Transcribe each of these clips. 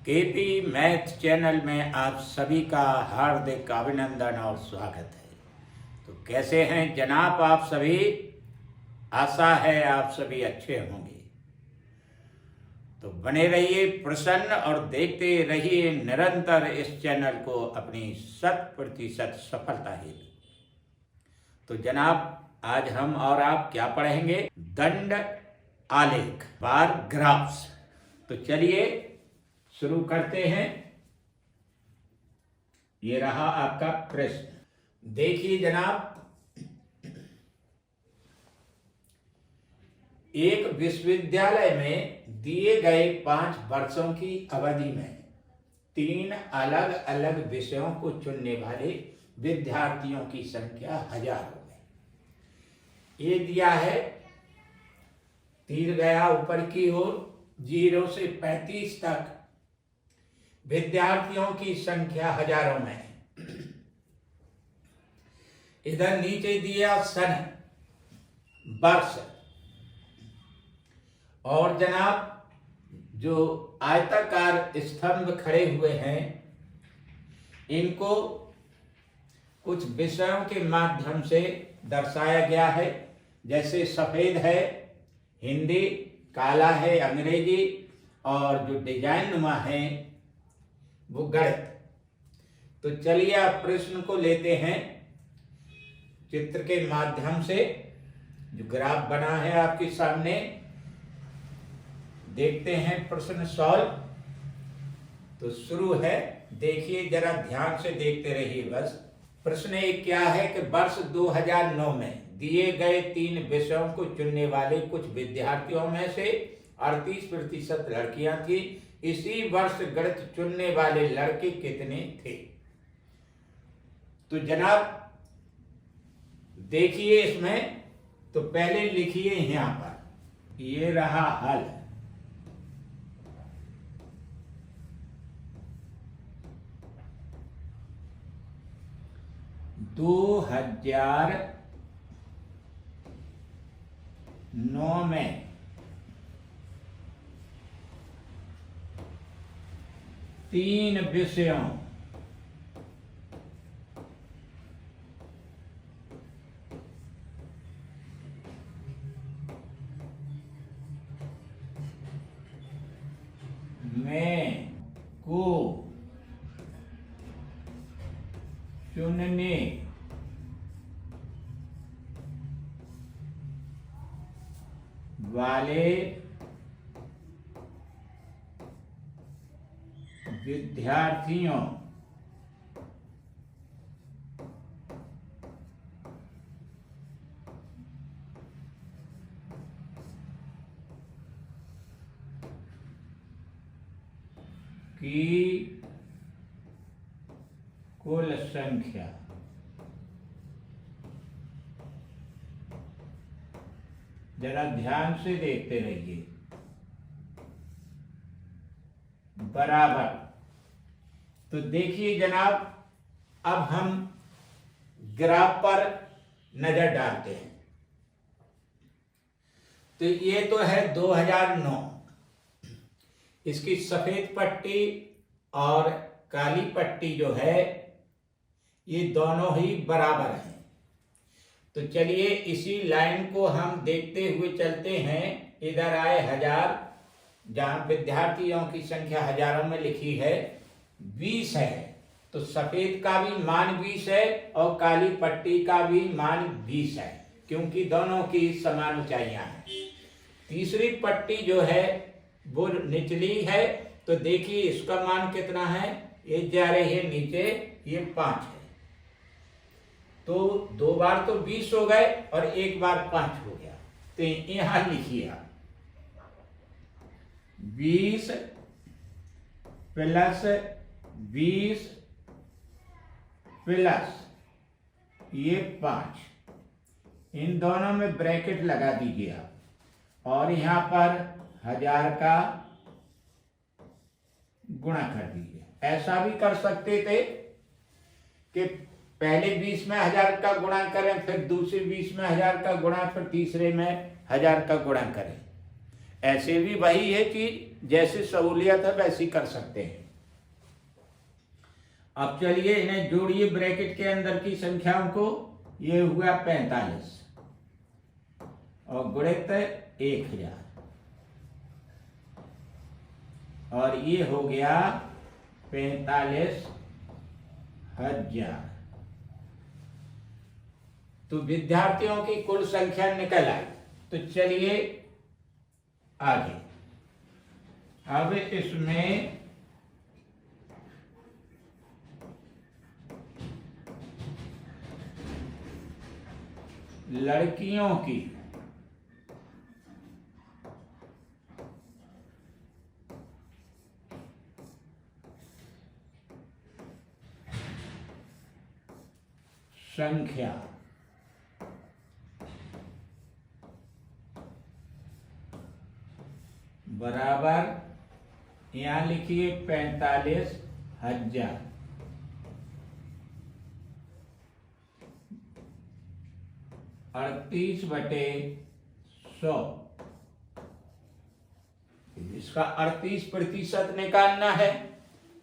KP math channel में आप सभी का हार्दिक अभिनंदन और स्वागत है। तो कैसे हैं जनाब आप सभी? आशा है आप सभी अच्छे होंगे। तो बने रहिए प्रसन्न और देखते रहिए निरंतर इस चैनल को अपनी 100% सफलता हेतु। तो जनाब आज हम और आप क्या पढ़ेंगे? दंड आलेख बार ग्राफ्स। तो चलिए शुरू करते हैं। ये रहा आपका प्रश्न। देखिए जनाब, एक विश्वविद्यालय में दिए गए 5 वर्षों की अवधि में 3 अलग अलग विषयों को चुनने वाले विद्यार्थियों की संख्या हजारों में। ये दिया है, तीर गया ऊपर की ओर, 0 से 35 तक विद्यार्थियों की संख्या हजारों में है। इधर नीचे दिया सन, वर्ष, और जनाब जो आयताकार स्तंभ खड़े हुए हैं इनको कुछ विषयों के माध्यम से दर्शाया गया है। जैसे सफेद है हिंदी, काला है अंग्रेजी, और जो डिजाइन नुमा है वो गणित। तो चलिए आप प्रश्न को लेते हैं चित्र के माध्यम से। जो ग्राफ बना है आपके सामने, देखते हैं प्रश्न सॉल्व। तो शुरू है, देखिए जरा ध्यान से देखते रहिए बस। प्रश्न एक क्या है कि वर्ष 2009 में दिए गए 3 विषयों को चुनने वाले कुछ विद्यार्थियों में से 38% लड़कियां थी। इसी वर्ष गणित चुनने वाले लड़के कितने थे? तो जनाब देखिए इसमें, तो पहले लिखिए यहां पर, ये रहा हल। दो 2009 में तीन विषयों में को चुनने वाले विद्यार्थियों की कुल संख्या जरा ध्यान से देखते रहिए, बराबर। तो देखिए जनाब, अब हम ग्राफ पर नजर डालते हैं। तो ये तो है 2009, इसकी सफेद पट्टी और काली पट्टी जो है ये दोनों ही बराबर हैं। तो चलिए इसी लाइन को हम देखते हुए चलते हैं। इधर आए 1000, जहां विद्यार्थियों की संख्या हजारों में लिखी है, 20 है। तो सफेद का भी मान 20 है और काली पट्टी का भी मान 20 है, क्योंकि दोनों की समान ऊंचाइयां हैं। तीसरी पट्टी जो है वो निचली है, तो देखिए इसका मान कितना है, ये जा रही है नीचे, ये 5 है। तो 2 बार तो 20 हो गए और 1 बार 5 हो गया। तो यहां लिखिए आप 20 प्लस 20 प्लस ये 5, इन दोनों में ब्रैकेट लगा दीजिए आप, और यहां पर 1000 का गुणा कर दीजिए। ऐसा भी कर सकते थे कि पहले 20 में 1000 का गुणा करें, फिर दूसरे 20 में 1000 का गुणा, फिर तीसरे में 1000 का गुणा करें। ऐसे भी वही है कि जैसे सहूलियत है वैसी कर सकते हैं। अब चलिए इन्हें जोड़िए ब्रैकेट के अंदर की संख्याओं को। ये हुआ 45 और गुणित 1000 और ये हो गया 45,000। तो विद्यार्थियों की कुल संख्या निकल आई। तो चलिए आगे। अब इसमें लड़कियों की संख्या बराबर, यहां लिखिए 45,000 38/100। इसका 38% निकालना है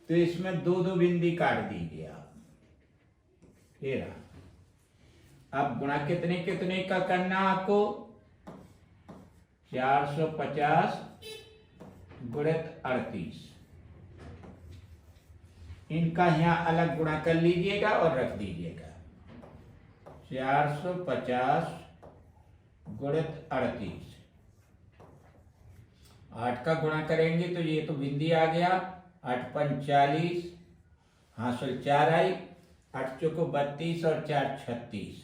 तो इसमें 2 बिंदी काट दीजिए आप। ये रहा। अब गुणा कितने कितने का करना आपको? 450 गुणित 38। इनका यहां अलग गुणा कर लीजिएगा और रख दीजिएगा। 450 गुणित 38। 8 का गुणा करेंगे तो ये तो बिंदी आ गया। 8 पंच 40, हासिल 4 आई। 8 चौको 32 और 4 36।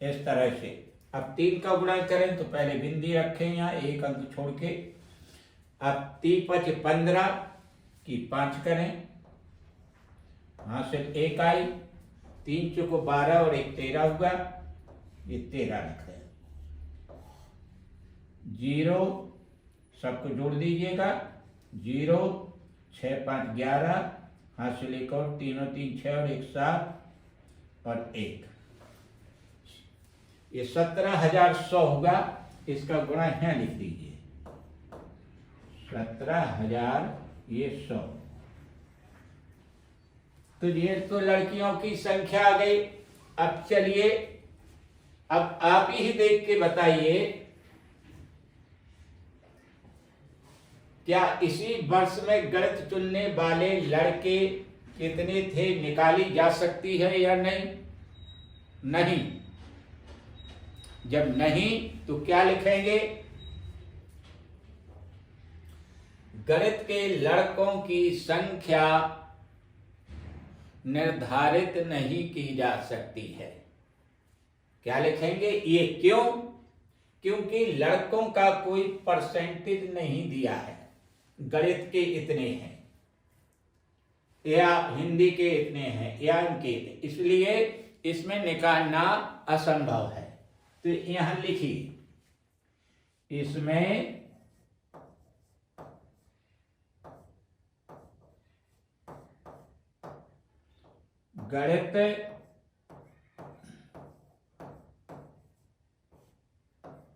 इस तरह से अब 3 का गुणा करें तो पहले बिंदी रखें यहाँ 1 अंक छोड़ के। अब 3 5 15 की 5 करें, हासिल 1 आई। 3 चौको 12 और 1 13 हुआ। ये 13 रख दें। 0 सबको जोड़ दीजिएगा। 0 6 5 11, हासिल 1 और 3 और 3 6 और 1 7 और 1। ये 17,100 होगा। इसका गुणा यहाँ लिख दीजिए। 17,000 ये 100। तो ये तो लड़कियों की संख्या आ गई। अब चलिए अब आप ही देख के बताइए, क्या इसी वर्ष में गणित चुनने वाले लड़के कितने थे निकाली जा सकती है या नहीं? नहीं। जब नहीं तो क्या लिखेंगे? गणित के लड़कों की संख्या निर्धारित नहीं की जा सकती है। क्या लिखेंगे? ये क्यों? क्योंकि लड़कों का कोई परसेंटेज नहीं दिया है। गणित के इतने हैं या हिंदी के इतने हैं या इनके इतने, इसलिए इसमें निकालना असंभव है। तो यहां लिखिए, इसमें गणित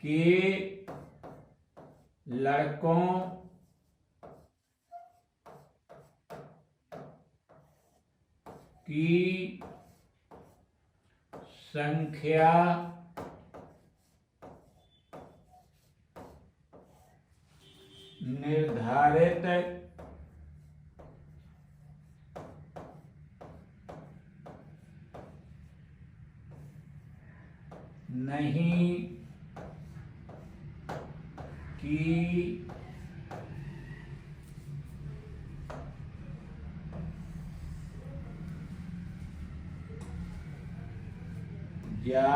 के लड़कों की संख्या निर्धारित नहीं की जा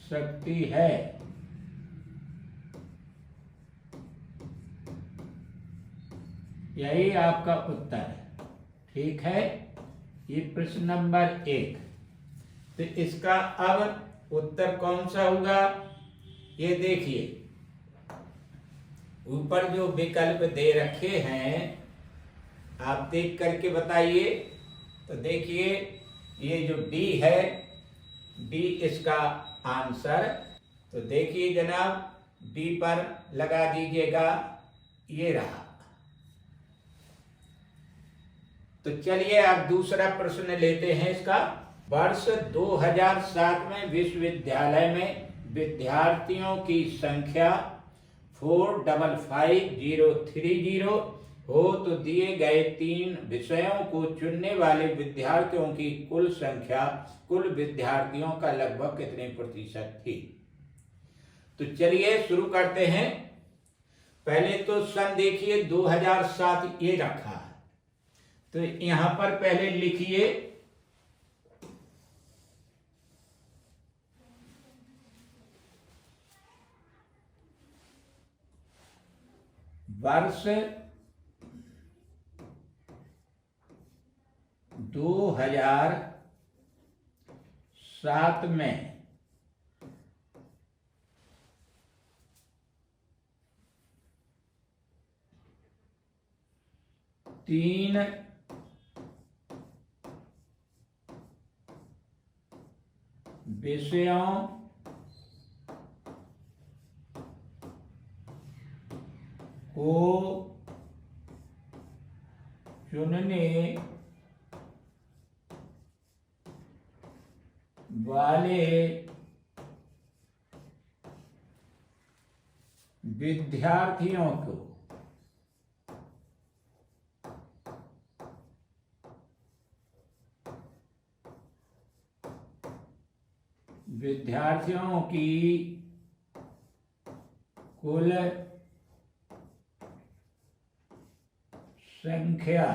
सकती है। यही आपका उत्तर है। ठीक है, ये प्रश्न नंबर 1। तो इसका अब उत्तर कौन सा होगा? ये देखिए, ऊपर जो विकल्प दे रखे हैं आप देख करके बताइए। तो देखिए, ये जो डी है, डी इसका आंसर। तो देखिए जनाब डी पर लगा दीजिएगा, ये रहा। तो चलिए अब दूसरा प्रश्न लेते हैं इसका। वर्ष 2007 में विश्वविद्यालय में विद्यार्थियों की संख्या 455,030 हो तो दिए गए 3 विषयों को चुनने वाले विद्यार्थियों की कुल संख्या कुल विद्यार्थियों का लगभग कितने प्रतिशत थी। तो चलिए शुरू करते हैं। पहले तो सन देखिए 2007 ये रखा है, तो यहां पर पहले लिखिए वर्ष 2007 में तीन विषयों को चुनने वाले विद्यार्थियों को की कुल संख्या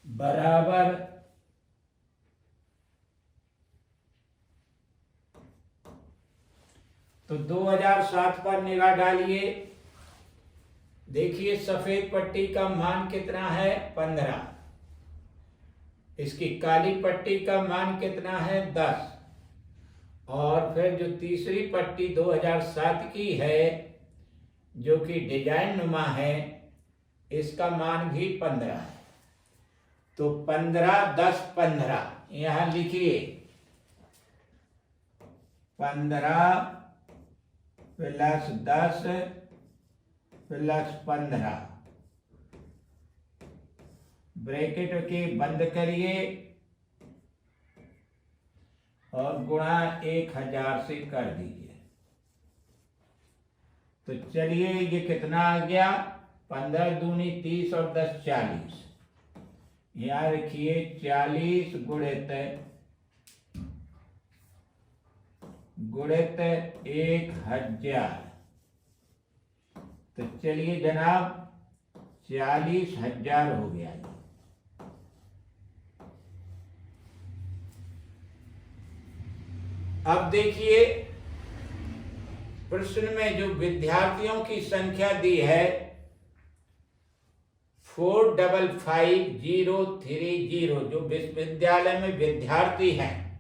बराबर तो 2007 पर निगाह डालिए। देखिए सफेद पट्टी का मान कितना है 15, इसकी काली पट्टी का मान कितना है 10, और फिर जो तीसरी पट्टी 2007 की है जो कि डिजाइन नुमा है, इसका मान भी 15 है। तो 15, 10, 15 यहां लिखिए 15 प्लस 10 प्लस 15, ब्रैकेट के बंद करिए और गुणा 1000 से कर दीजिए। तो चलिए ये कितना आ गया 15 दूनी 30 और 10 40। यहाँ रखिए 40 गुणित 1000। तो चलिए जनाब 40,000 हो गया। अब देखिए प्रश्न में जो विद्यार्थियों की संख्या दी है 455,030, जो विश्वविद्यालय में विद्यार्थी हैं,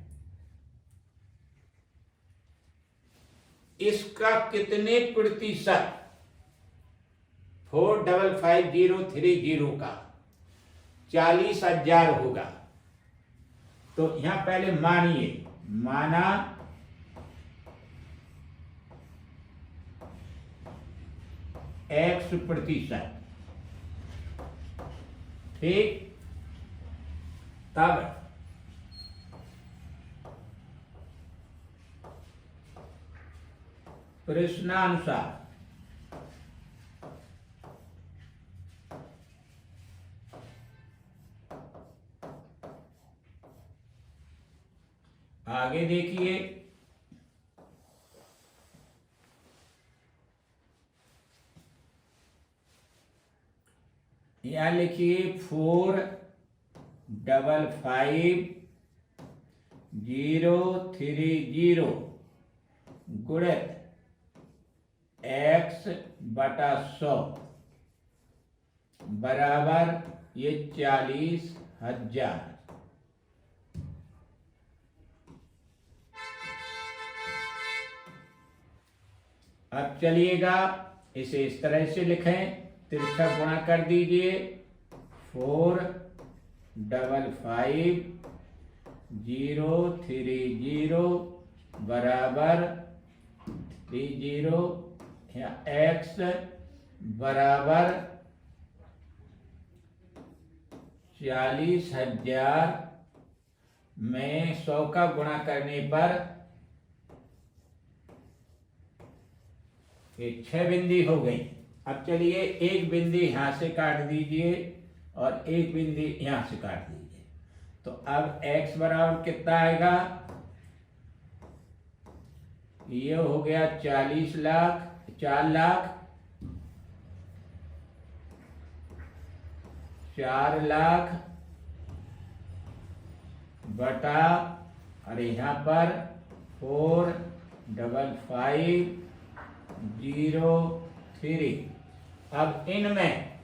इसका कितने प्रतिशत 455,030 का 40,000 होगा। तो यहां पहले मानिए, माना X%, ठीक। तब प्रश्नानुसार आगे देखिए यहां लिखिए 455,030 गुणित X/100 बराबर ये 40,000। अब चलिएगा इसे इस तरह से लिखें तिरछा गुणा कर दीजिए। 455,030 बराबर 30 या x बराबर 40,000 में 100 का गुणा करने पर ये 6 बिंदी हो गई। अब चलिए एक बिंदी यहां से काट दीजिए और एक बिंदी यहां से काट दीजिए। तो अब x बराबर कितना आएगा? ये हो गया 40 लाख, 4 लाख, 4 लाख बटा, और यहाँ पर 455,030। अब इनमें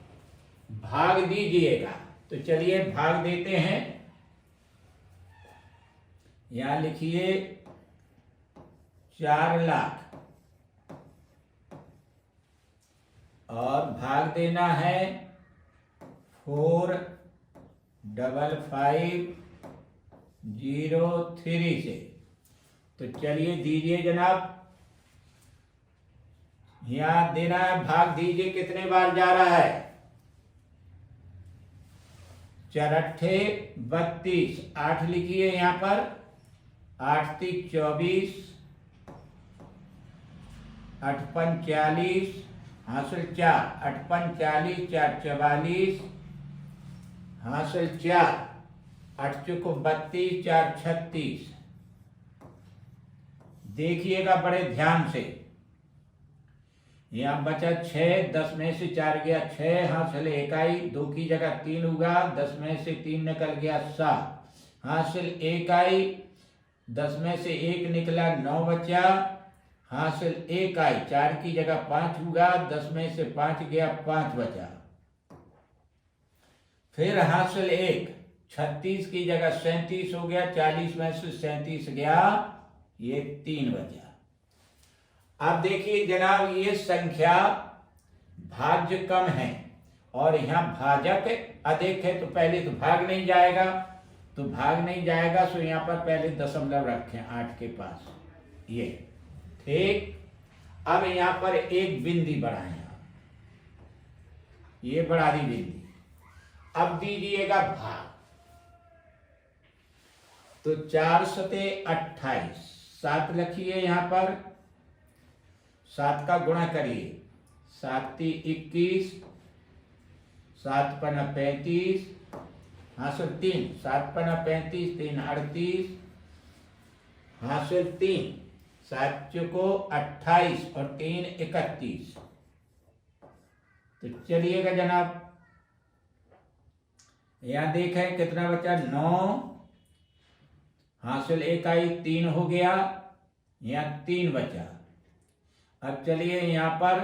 भाग दीजिएगा। तो चलिए भाग देते हैं। यहां लिखिए 4 लाख और भाग देना है 455,030 से। तो चलिए दीजिए जनाब। यहां देना है, भाग दीजिए। कितने बार जा रहा है? 4 अट्ठे 32, 8 लिखिए यहां पर। 8 3 24, 8 5 40, हासिल 4, 8 5 40, 4 44, हासिल 4, 8 चौको 32, 4 36। देखिएगा बड़े ध्यान से। यहां बचा 6, 10 में से 4 गया 6, हासिल इकाई, 2 की जगह 3 होगा, 10 में से 3 निकल गया 7, हासिल इकाई, 10 में से 1 निकला 9 बचा, हासिल इकाई, 4 की जगह 5 होगा, 10 में से 5 गया 5 बचा। फिर हासिल 1, 36 की जगह 37 हो गया, 40 में से 37 गया, ये 3 बचा। अब देखिए जनाब, ये संख्या भाज्य कम है और यहाँ भाजक अधिक है। तो पहले तो भाग नहीं जाएगा, तो भाग नहीं जाएगा, सो यहाँ पर पहले दशमलव रखें 8 के पास, ये ठीक। अब यहाँ पर एक बिंदी बढ़ाएं, ये बढ़ा दी बिंदी। अब दीजिएगा भाग। तो 4 सते 28, 7 लिखिए यहाँ पर, 7 का गुणा करिए। 7 ती 21, 7 पना 35, हासिल 3, 7 पना 35, 3 38, हासिल 3, 7 चौको 28 और 3 31। तो चलिएगा जनाब, यहां देखें कितना बचा, 9, हासिल इकाई 3 हो गया, यहाँ 3 बचा। अब चलिए यहाँ पर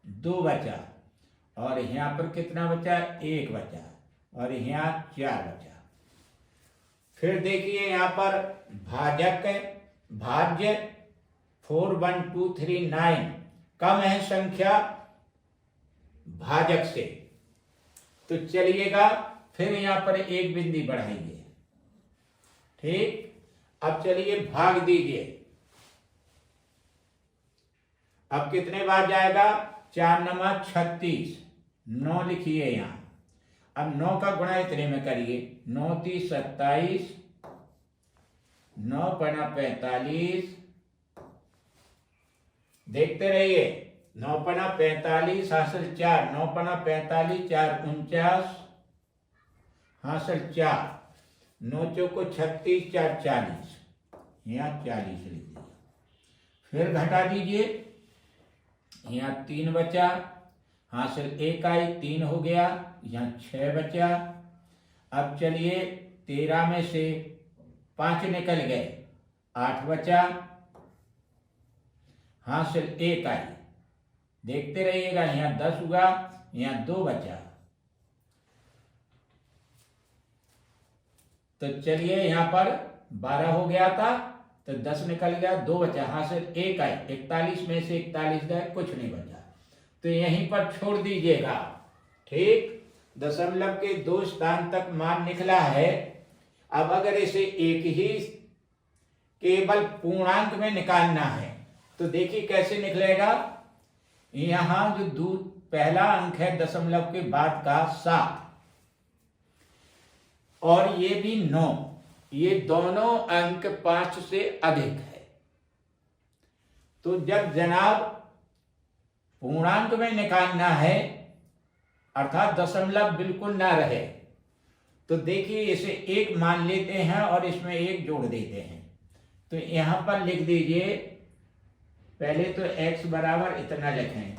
2 बचा और यहाँ पर कितना बचा, 1 बचा और यहाँ 4 बचा। फिर देखिए यहाँ पर भाजक, भाज्य 4 1 2 3 9 कम है संख्या भाजक से। तो चलिएगा फिर यहाँ पर एक बिंदी बढ़ाएंगे, ठीक। अब चलिए भाग दीजिए। अब कितने बार जाएगा, 4 नमा 36, 9 लिखिए यहां। अब 9 का गुणा इतने में करिए, 9 ती 27, 9 पना 45, देखते रहिए। 9 पना 45, हासिल 4, 9 पना 45, 4 49, हासिल 4, 9 चौको 36, 4 40, यहाँ 40 लिख दीजिए। फिर घटा दीजिए, यहाँ 3 बचा, हासिल इकाई 3 हो गया, यहाँ 6 बचा। अब चलिए 13 में से 5 निकल गए, 8 बचा, हासिल इकाई, देखते रहिएगा, यहाँ 10 हुआ, यहाँ 2 बचा। तो चलिए यहाँ पर 12 हो गया था, तो 10 निकल गया, 2 बचा, हासिल 1 आई, 41 में से 41 गए, कुछ नहीं बचा। तो यहीं पर छोड़ दीजिएगा। ठीक, दशमलव के 2 स्थान तक मान निकला है। अब अगर इसे एक ही केवल पूर्णांक में निकालना है तो देखिए कैसे निकलेगा। यहां जो पहला अंक है दशमलव के बाद का 7 और ये भी 9, ये दोनों अंक 5 से अधिक है। तो जब जनाब पूर्णांक में निकालना है अर्थात दशमलव बिल्कुल ना रहे तो देखिए इसे 1 मान लेते हैं और इसमें 1 जोड़ देते हैं। तो यहां पर लिख दीजिए, पहले तो x बराबर इतना लिखें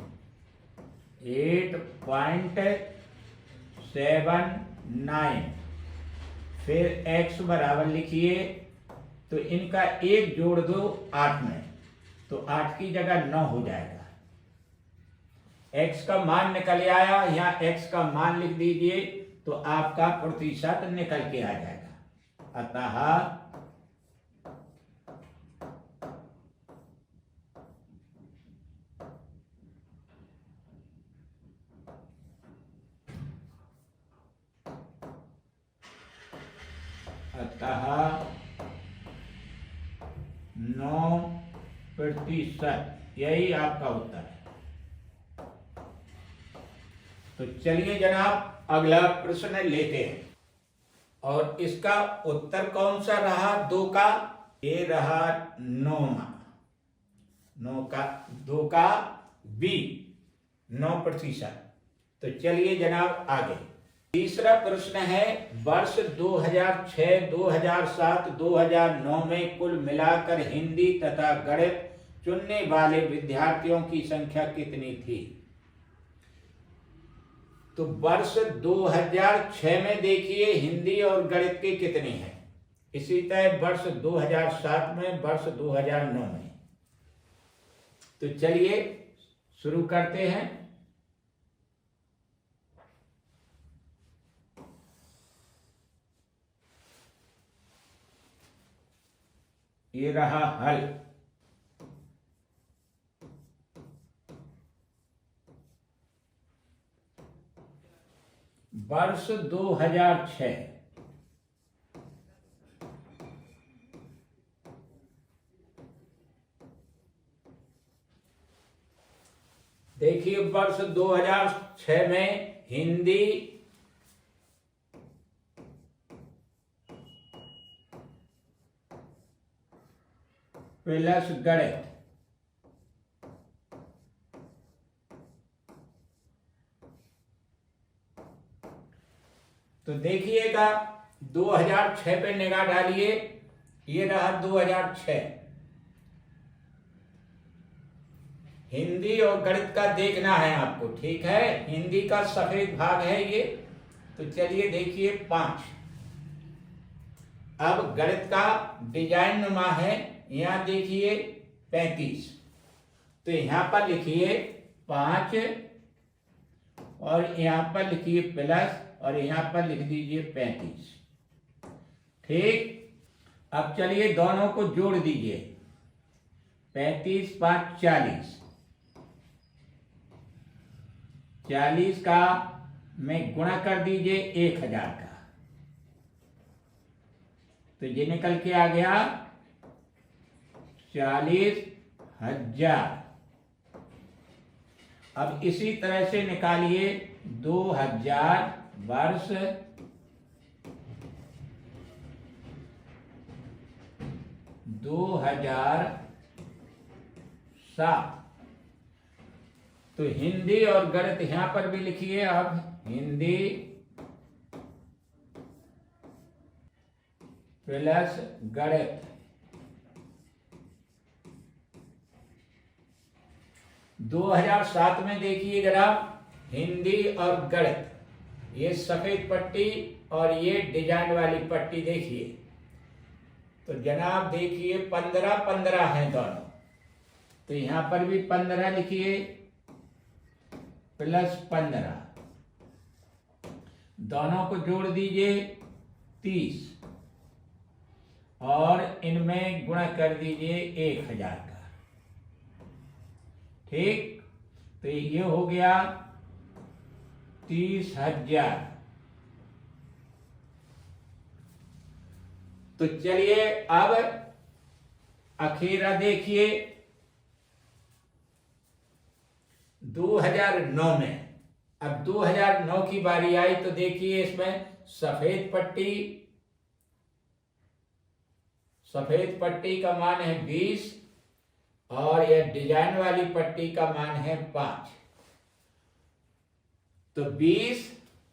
8.79, फिर x बराबर लिखिए, तो इनका 1 जोड़ दो 8 में, तो 8 की जगह 9 हो जाएगा। x का मान निकल आया, यहाँ x का मान लिख दीजिए तो आपका प्रतिशत निकल के आ जाएगा। अतः अतः 9%, यही आपका उत्तर है। तो चलिए जनाब अगला प्रश्न लेते हैं और इसका उत्तर कौन सा रहा 2 का, ये रहा 9 का 2 का बी 9%। तो चलिए जनाब आगे। तीसरा प्रश्न है, वर्ष 2006, 2007, 2009 में कुल मिलाकर हिंदी तथा गणित चुनने वाले विद्यार्थियों की संख्या कितनी थी। तो वर्ष 2006 में देखिए हिंदी और गणित के कितने हैं, इसी तरह वर्ष 2007 में, वर्ष 2009 में। तो चलिए शुरू करते हैं। ये रहा हल। वर्ष 2006 देखिए, वर्ष 2006 में हिंदी प्लस गणित तो देखिएगा 2006 पे निगाह डालिए, ये रहा 2006। हिंदी और गणित का देखना है आपको, ठीक है। हिंदी का सफेद भाग है ये, तो चलिए देखिए 5। अब गणित का डिजाइन नुमा है, यहां देखिए 35, तो यहां पर लिखिए 5 और यहां पर लिखिए प्लस और यहां पर लिख दीजिए 35। ठीक, अब चलिए दोनों को जोड़ दीजिए, 35 5 40, 40 का में गुणा कर दीजिए 1000 का, तो ये निकल के आ गया 40,000। अब इसी तरह से निकालिए 2000 वर्ष 2007। तो हिंदी और गणित यहां पर भी लिखिए। अब हिंदी प्लस गणित 2007 में देखिए जनाब हिंदी और गणित, ये सफेद पट्टी और ये डिजाइन वाली पट्टी देखिए, तो जनाब देखिए 15-15 हैं दोनों, तो यहां पर भी 15 लिखिए प्लस 15, दोनों को जोड़ दीजिए 30 और इनमें गुणा कर दीजिए 1000 का। ठीक, तो ये हो गया 30,000। तो चलिए अब अखीरा देखिए 2009 में। अब 2009 की बारी आई तो देखिए इसमें सफेद पट्टी का मान है 20 और यह डिजाइन वाली पट्टी का मान है 5। तो 20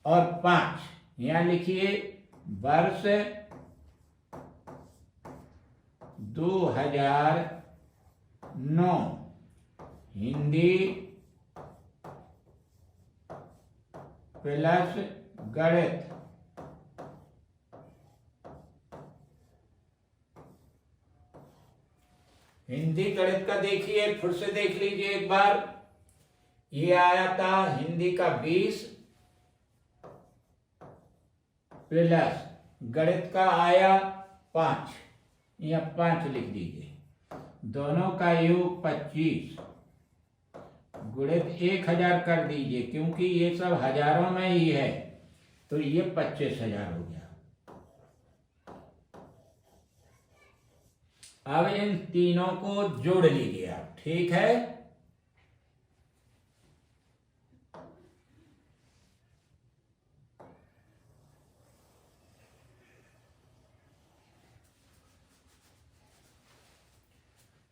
और 5 यहां लिखिए वर्ष 2009 हिंदी प्लस गणित। हिंदी गणित का देखिए फिर से देख लीजिए एक बार। ये आया था हिंदी का 20 प्लस गणित का आया 5, या 5 लिख दीजिए। दोनों का योग 25 गुणित 1000 कर दीजिए, क्योंकि ये सब हजारों में ही है तो ये 25,000 हो गया। अब इन तीनों को जोड़ लीजिए आप, ठीक है।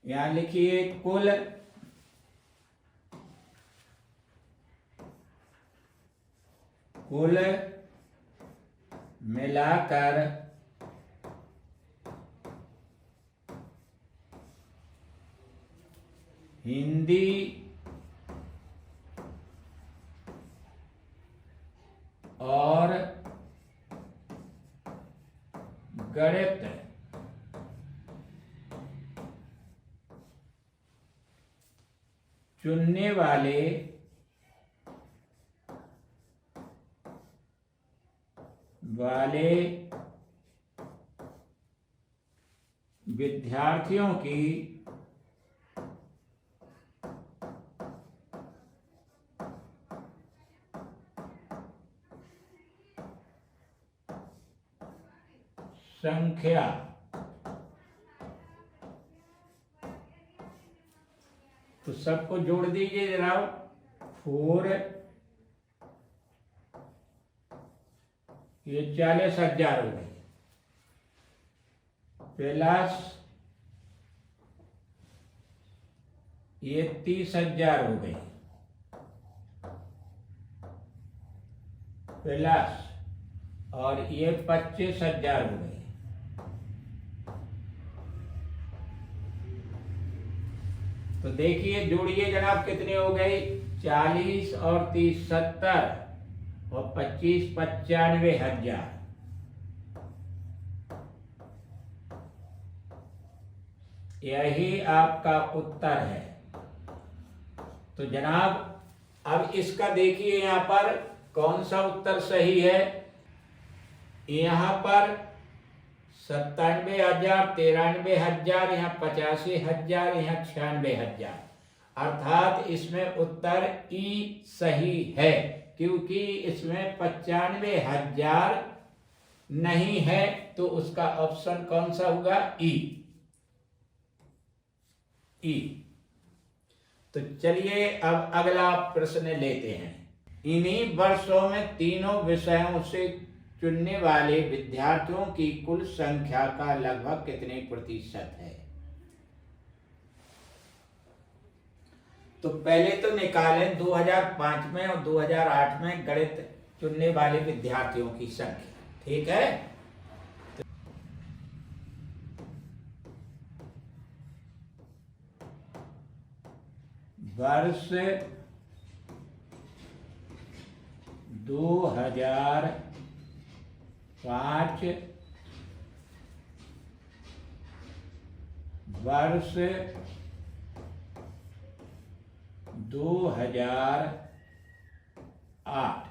यहां लिखिए कुल मिलाकर हिंदी और गणित चुनने वाले विद्यार्थियों की संख्या तो सबको जोड़ दीजिए जरा। 4 ये 40,000 हो गई प्लस ये 30,000 हो गई प्लस और ये 25,000 हो गई। तो देखिए जोड़िए जनाब कितने हो गए। 40 और 30 70 और 25 95,000। यही आपका उत्तर है। तो जनाब अब इसका देखिए यहां पर कौन सा उत्तर सही है। यहां पर 97,000 93,000 यहाँ 85,000 यहाँ 96,000, अर्थात इसमें उत्तर ई सही है, क्योंकि इसमें 95,000 नहीं है तो उसका ऑप्शन कौन सा होगा ई। तो चलिए अब अगला प्रश्न लेते हैं। इन्हीं वर्षों में तीनों विषयों से चुनने वाले विद्यार्थियों की कुल संख्या का लगभग कितने प्रतिशत है। तो पहले तो निकालें 2005 में और 2008 में गणित चुनने वाले विद्यार्थियों की संख्या, ठीक है। वर्ष 2005 वर्ष 2008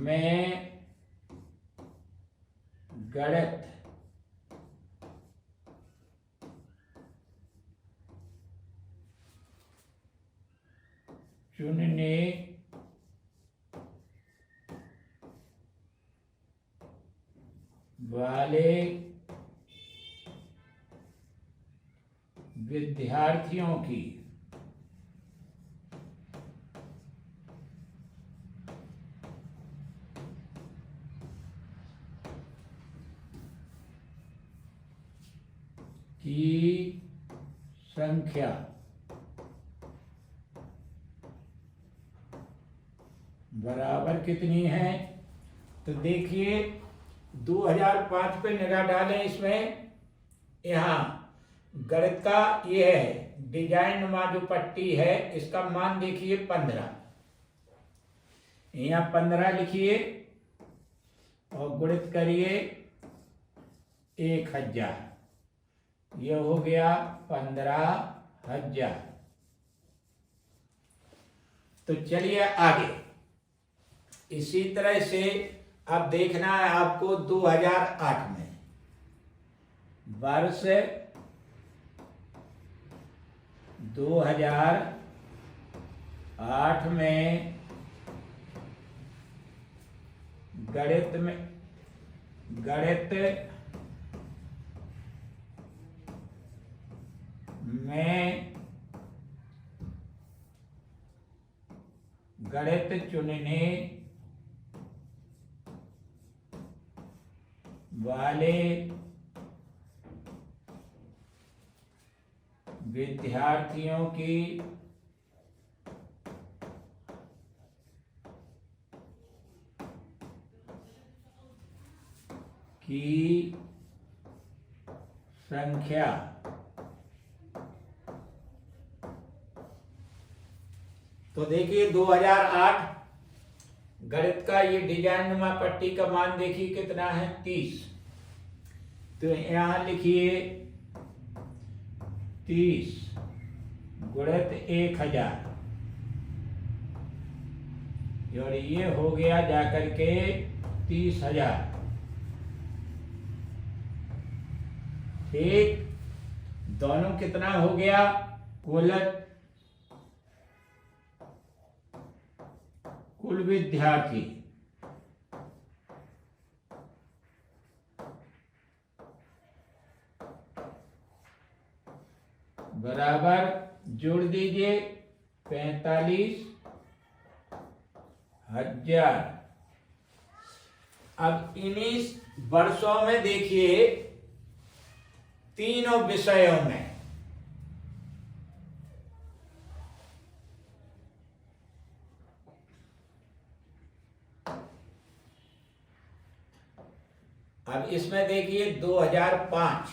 में गणित वाले विद्यार्थियों की संख्या बराबर कितनी है? तो देखिए 2005 पे निगाह डालें। इसमें यहाँ गणित का ये है डिजाइन नुमा जो पट्टी है इसका मान देखिए 15, यहाँ 15 लिखिए और गुणित करिए 1000, ये हो गया 15,000। तो चलिए आगे इसी तरह से अब देखना है आपको 2008 में वर्ष 2008 में गणित चुनने वाले विद्यार्थियों की संख्या तो देखिए 2008 गणित का ये डिजाइन नुमा पट्टी का मान देखिए कितना है 30। तो यहां लिखिए 30 गुणित 1000 और ये हो गया जाकर के 30,000। ठीक, दोनों कितना हो गया? कुल विद्यार्थी बराबर जोड़ दीजिए 45,000। अब इन्हीं वर्षों में देखिए तीनों विषयों में अब इसमें देखिए 2005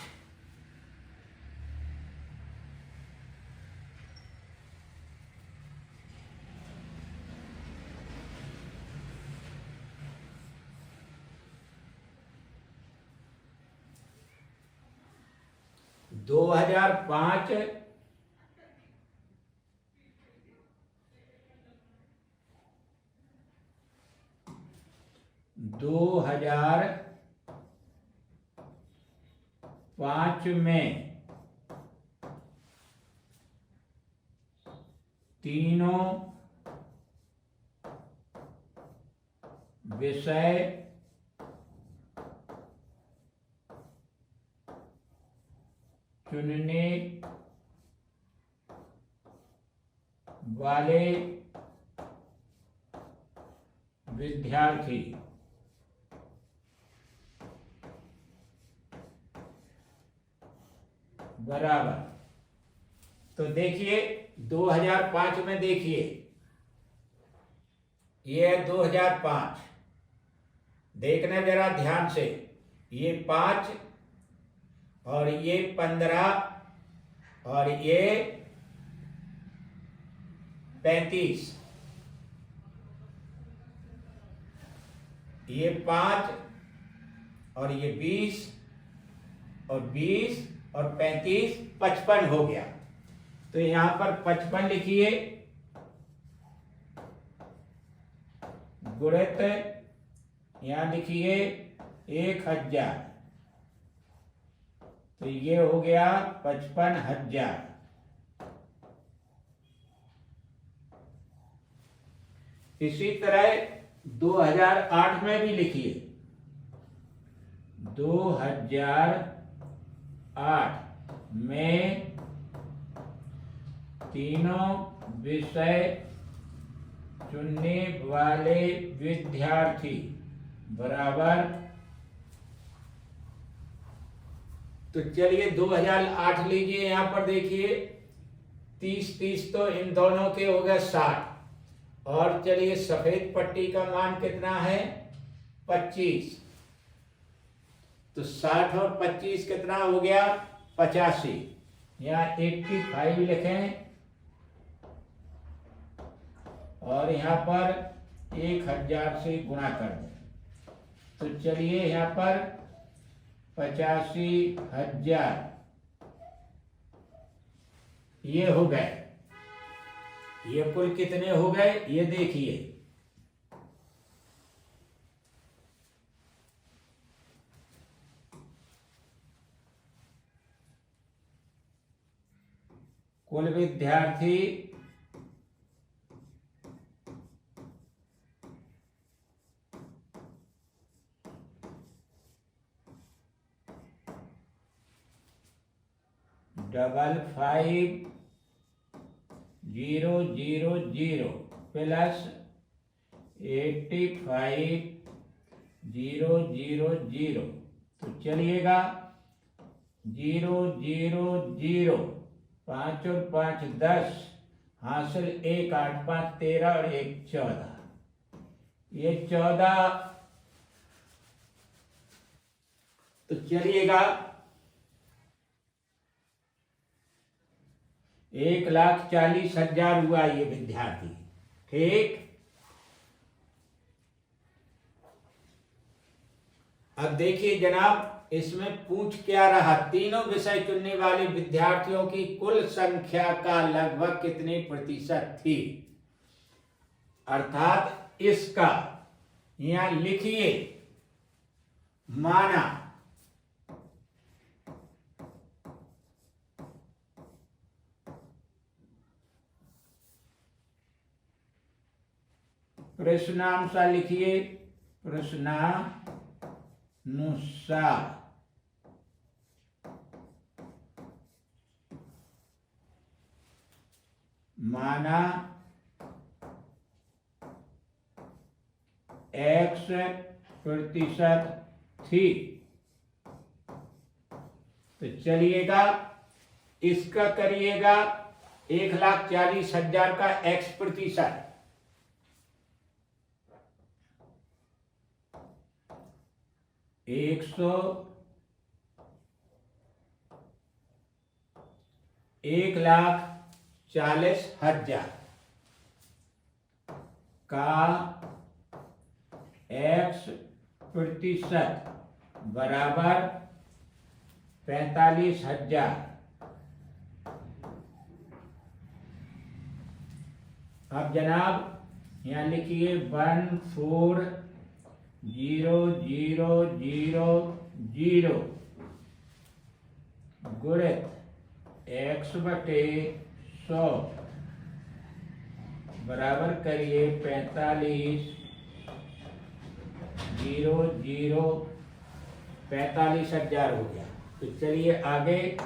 2005 में तीनों विषय चुनने वाले विद्यार्थी बराबर। तो देखिए 2005 में देखिए ये है 2005, देखना जरा ध्यान से, ये 5 और ये 15 और ये 35, ये 5 और ये 20 और 20 और 35, 55 हो गया। तो यहां पर 55 लिखिए गुणित यहां लिखिए 1000, तो ये हो गया 55,000। इसी तरह 2008 में भी लिखिए 2008 में तीनों विषय चुनने वाले विद्यार्थी बराबर। तो चलिए 2008 लीजिए, यहां पर देखिए 30-30 तो इन दोनों के हो गए 60। और चलिए सफेद पट्टी का मान कितना है 25। तो 60 और 25 कितना हो गया 85। यहाँ 85 लिखें और यहाँ पर 1000 से गुणा कर दें। तो चलिए यहाँ पर 85,000 ये हो गए। ये कुल कितने हो गए ये देखिए। कुल विद्यार्थी 55,000 प्लस 85,000। तो चलिएगा 000 5 और 5 10 हासिल 1 8 5 13 और 1 14। ये 14। तो चलिएगा 1,40,000 हुआ ये विद्यार्थी। ठीक, अब देखिए जनाब इसमें पूछ क्या रहा, तीनों विषय चुनने वाले विद्यार्थियों की कुल संख्या का लगभग कितने प्रतिशत थी। अर्थात इसका यहां लिखिए माना प्रश्नानुसार लिखिए प्रश्नानुसार माना X% थी। तो चलिएगा इसका करिएगा 1,40,000 का X%। 1,40,000 का X% बराबर 45,000। अब जनाब यहाँ लिखिए 14,000 गुणित X/100 बराबर करिए 45,000। 45,000 हो गया। तो चलिए आगे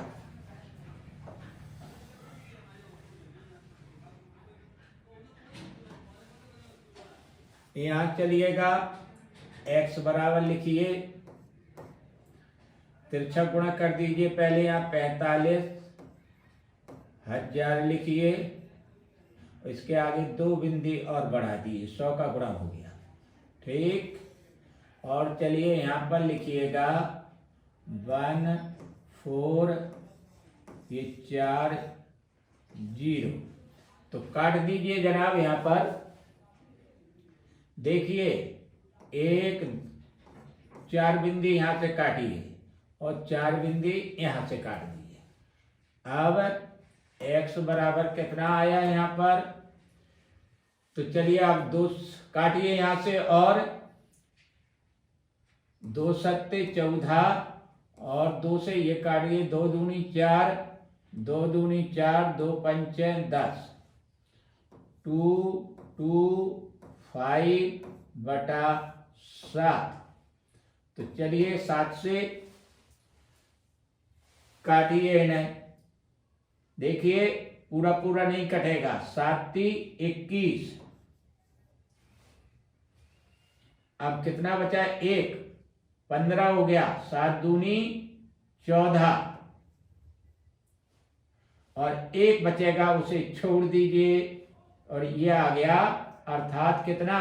यहां चलिएगा x बराबर लिखिए तिरछा गुणा कर दीजिए। पहले यहाँ 45,000 लिखिए, इसके आगे 2 बिंदी और बढ़ा दिए, 100 का गुणा हो गया। ठीक, और चलिए यहाँ पर लिखिएगा 14, ये 4 0। तो काट दीजिए जनाब। यहाँ पर देखिए 1 4 बिंदी यहाँ से काटिए और 4 बिंदी यहाँ से काट दीजिए। अब x बराबर कितना आया यहाँ पर। तो चलिए आप 2 काटिए यहाँ से और 2 सत्ते 14 और 2 से ये काटिए 2 दूनी 4, 2 दूनी 4, 2 पंचे 10। 2 5/7 तो चलिए 7 से काटिए इन्हें। देखिए पूरा पूरा नहीं कटेगा। 7 × 21। अब कितना बचा? 1, 15 हो गया। 7 दूनी 14 और 1 बचेगा, उसे छोड़ दीजिए और ये आ गया, अर्थात कितना?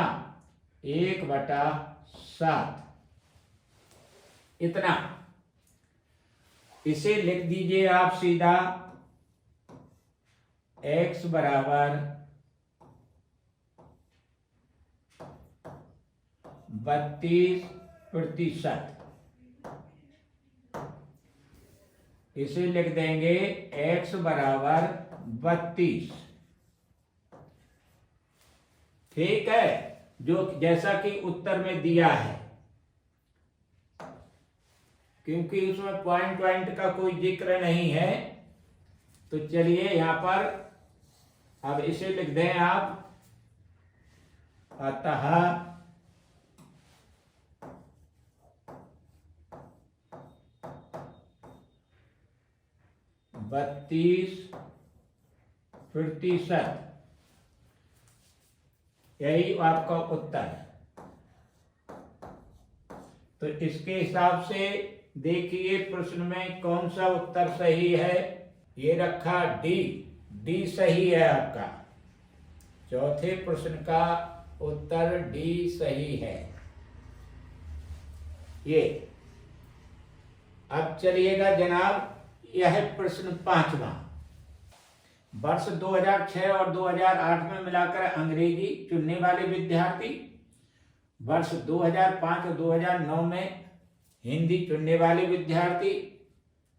1/7। इतना। इसे लिख दीजिए आप सीधा x बराबर 32%। इसे लिख देंगे x बराबर 32। ठीक है, जो जैसा कि उत्तर में दिया है, क्योंकि उसमें पॉइंट का कोई जिक्र नहीं है। तो चलिए यहां पर अब इसे लिख दें आप, अतः 32%। यही आपका उत्तर है। तो इसके हिसाब से देखिए प्रश्न में कौन सा उत्तर सही है। ये रखा डी। डी सही है आपका। चौथे प्रश्न का उत्तर डी सही है। ये अब चलिएगा जनाब, यह प्रश्न 5वां। वर्ष 2006 और 2008 में मिलाकर अंग्रेजी चुनने वाले विद्यार्थी, वर्ष 2005 और 2009 में हिंदी चुनने वाले विद्यार्थी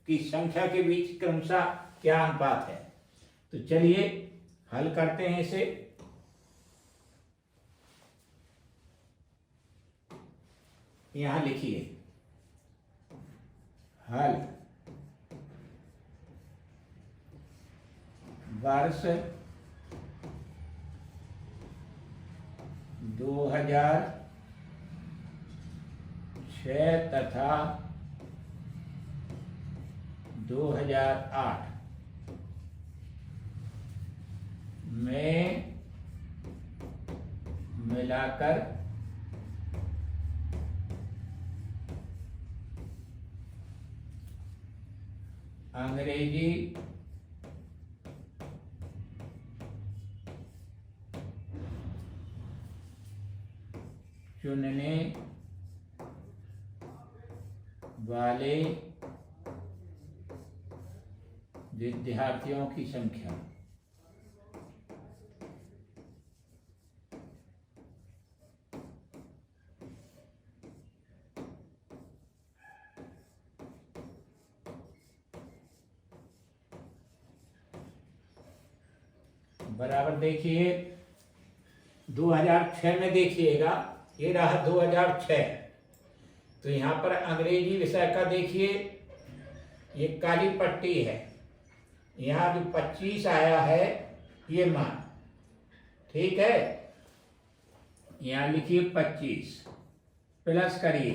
की संख्या के बीच क्रमशः क्या अनुपात है। तो चलिए हल करते हैं इसे। यहां लिखिए हल। वर्ष 2006 तथा 2008 में मिलाकर अंग्रेजी चुनने वाले विद्यार्थियों की संख्या बराबर, देखिए 2006 में देखिएगा, ये रहा 2006। तो यहाँ पर अंग्रेजी विषय का देखिए, ये काली पट्टी है। यहाँ जो 25 आया है ये मान, ठीक है। यहाँ लिखिए 25 प्लस करिए।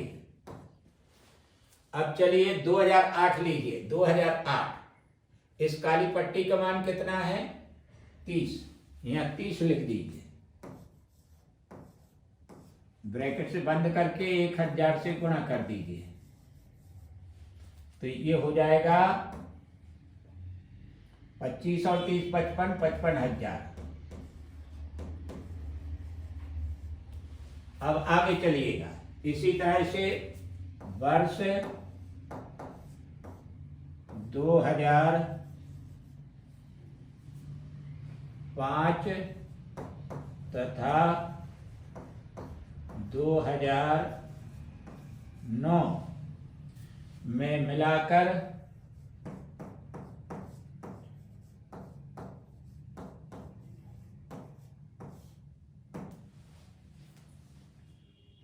अब चलिए 2008 लीजिए। 2008 इस काली पट्टी का मान कितना है? 30। यहाँ 30 लिख दीजिए, ब्रैकेट से बंद करके 1000 से गुणा कर दीजिए। तो ये हो जाएगा 25 और 30 55, 55,000। अब आगे चलिएगा इसी तरह से। वर्ष 2005 तथा 2009 में मिलाकर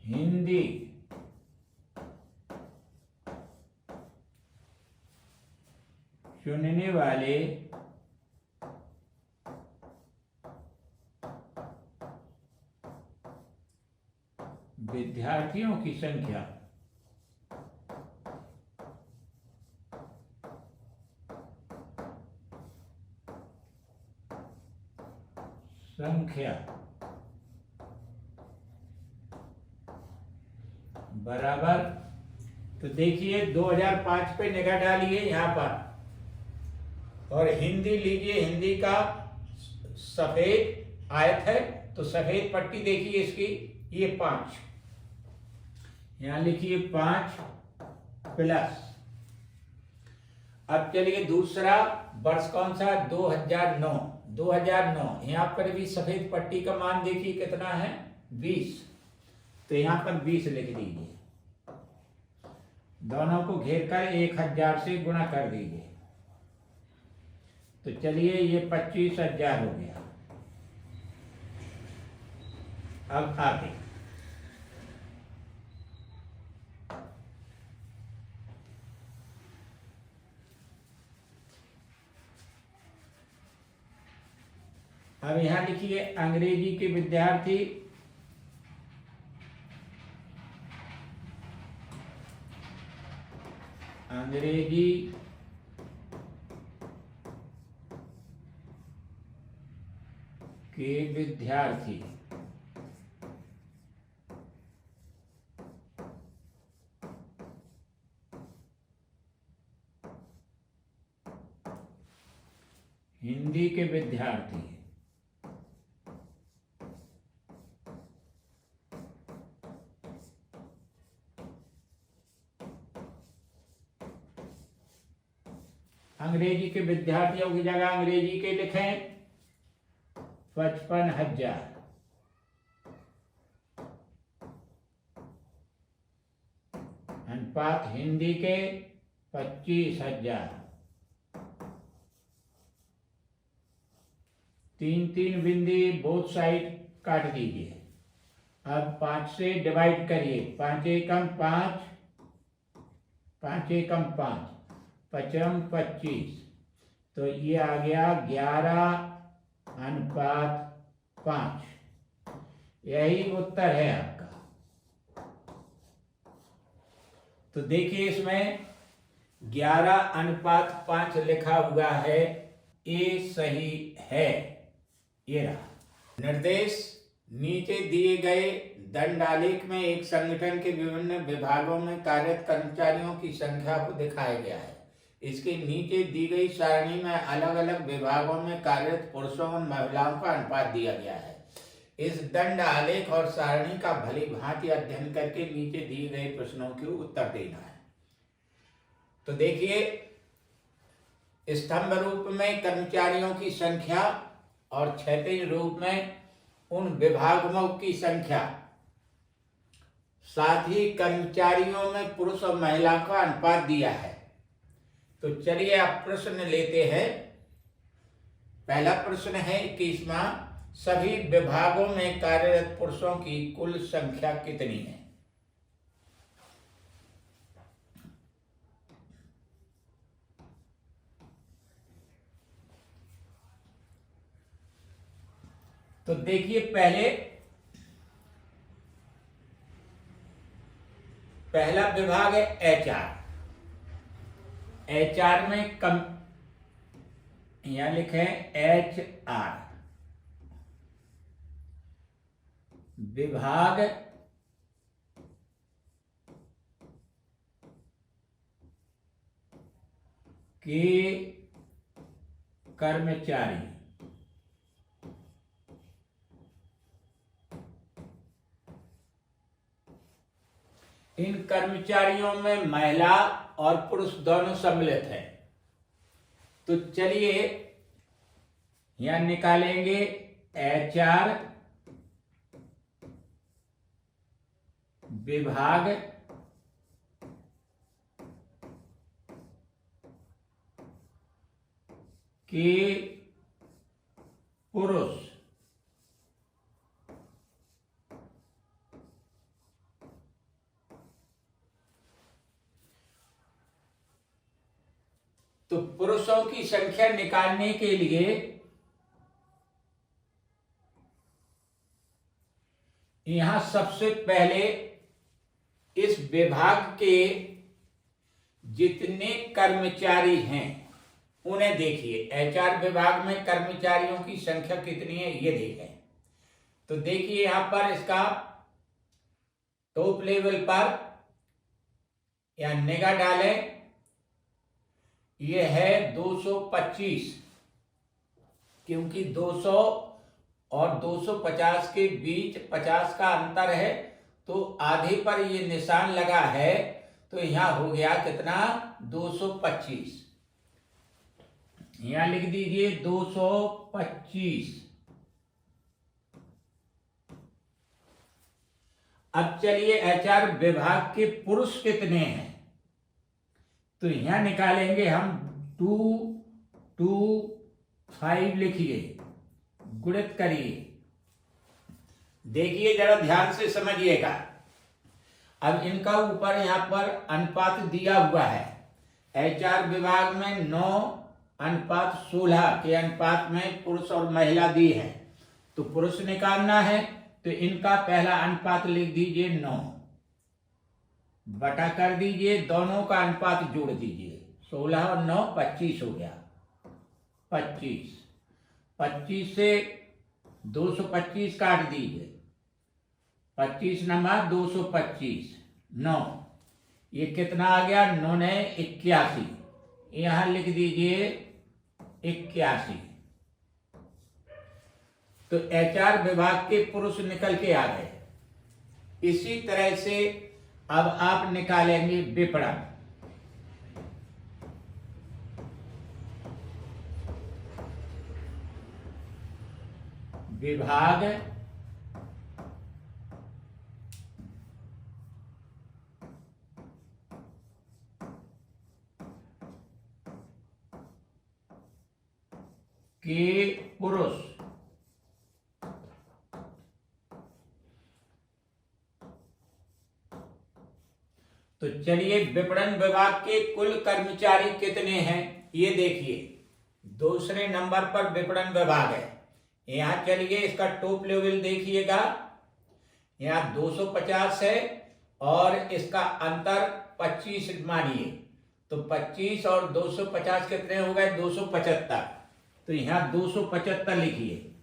हिंदी चुनने वाले विद्यार्थियों की संख्या संख्या बराबर, तो देखिए 2005 पे निगाह डालिए यहाँ पर, और हिंदी लीजिए, हिंदी का सफेद आयत है तो सफेद पट्टी देखिए इसकी, ये 5, यहां लिखिए 5 प्लस। अब चलिए दूसरा वर्ष कौन सा, 2009, 2009 यहां पर भी सफेद पट्टी का मान देखिए कितना है, 20, तो यहां पर 20 लिख दीजिए, दोनों को घेर कर 1000 से गुणा कर दीजिए, तो चलिए ये 25,000 हो गया। अब आगे अब यहां लिखिए अंग्रेजी के विद्यार्थी अंग्रेजी के विद्यार्थी हिंदी के विद्यार्थी अंग्रेजी के विद्यार्थियों की जगह अंग्रेजी के लिखें 55,000, अनुपात हिंदी के 25,000, 3 बिंदी बोथ साइड काट दीजिए। अब 5 से डिवाइड करिए, 5 एकम 5, 5 एकम 5, 5 25, तो ये आ गया 11:5, यही उत्तर है आपका। तो देखिए इसमें 11:5 लिखा हुआ है, ये सही है, ये रहा। निर्देश नीचे दिए गए दंड आलेख में एक संगठन के विभिन्न विभागों में कार्यरत कर्मचारियों की संख्या को दिखाया गया है। इसके नीचे दी गई सारणी में अलग अलग विभागों में कार्यरत पुरुषों और महिलाओं का अनुपात दिया गया है। इस दंड आलेख और सारणी का भली भांति अध्ययन करके नीचे दिए गए प्रश्नों के उत्तर देना है। तो देखिए स्तंभ रूप में कर्मचारियों की संख्या और क्षैतिज रूप में उन विभागों की संख्या, साथ ही कर्मचारियों में पुरुष और महिला का अनुपात दिया है। तो चलिए अब प्रश्न लेते हैं। पहला प्रश्न है 21वां, सभी विभागों में कार्यरत पुरुषों की कुल संख्या कितनी है? तो देखिए पहला विभाग है HR। HR में कम, यहां लिखे HR विभाग के कर्मचारी, इन कर्मचारियों में महिला और पुरुष दोनों सम्मिलित हैं। तो चलिए यहां निकालेंगे HR विभाग के पुरुष तो पुरुषों की संख्या निकालने के लिए यहां सबसे पहले इस विभाग के जितने कर्मचारी हैं उन्हें देखिए। एचआर विभाग में कर्मचारियों की संख्या कितनी है ये देखें। तो देखिए यहां पर इसका टॉप लेवल पर या निगाह डालें, ये है 225, क्योंकि 200 और 250 के बीच 50 का अंतर है, तो आधे पर ये निशान लगा है, तो यहां हो गया कितना 225। यहां लिख दीजिए 225। अब चलिए एचआर विभाग के पुरुष कितने हैं, तो यहां निकालेंगे हम 2 2 5 लिखिए, गुणित करिए। देखिए जरा ध्यान से समझिएगा। अब इनका ऊपर यहां पर अनुपात दिया हुआ है। एचआर विभाग में 9:16 के अनुपात में पुरुष और महिला दी है, तो पुरुष निकालना है, तो इनका पहला अनुपात लिख दीजिए 9, बटा कर दीजिए, दोनों का अनुपात जोड़ दीजिए, 16 और 9 25 हो गया। 25 से 225 काट दीजिए, 25 नंबर 225, 9, ये कितना आ गया, 9 ने 81, यहां लिख दीजिए 81। तो एचआर विभाग के पुरुष निकल के आ गए। इसी तरह से अब आप निकालेंगे विपणन। विभाग के पुरुष, तो चलिए विपणन विभाग के कुल कर्मचारी कितने हैं ये देखिए। दूसरे नंबर पर विपणन विभाग है। यहां चलिए इसका टॉप लेवल देखिएगा, यहां 250 है और इसका अंतर 25 मानिए, तो 25 और 250 कितने हो गए, 275। तो यहां 275 लिखिए,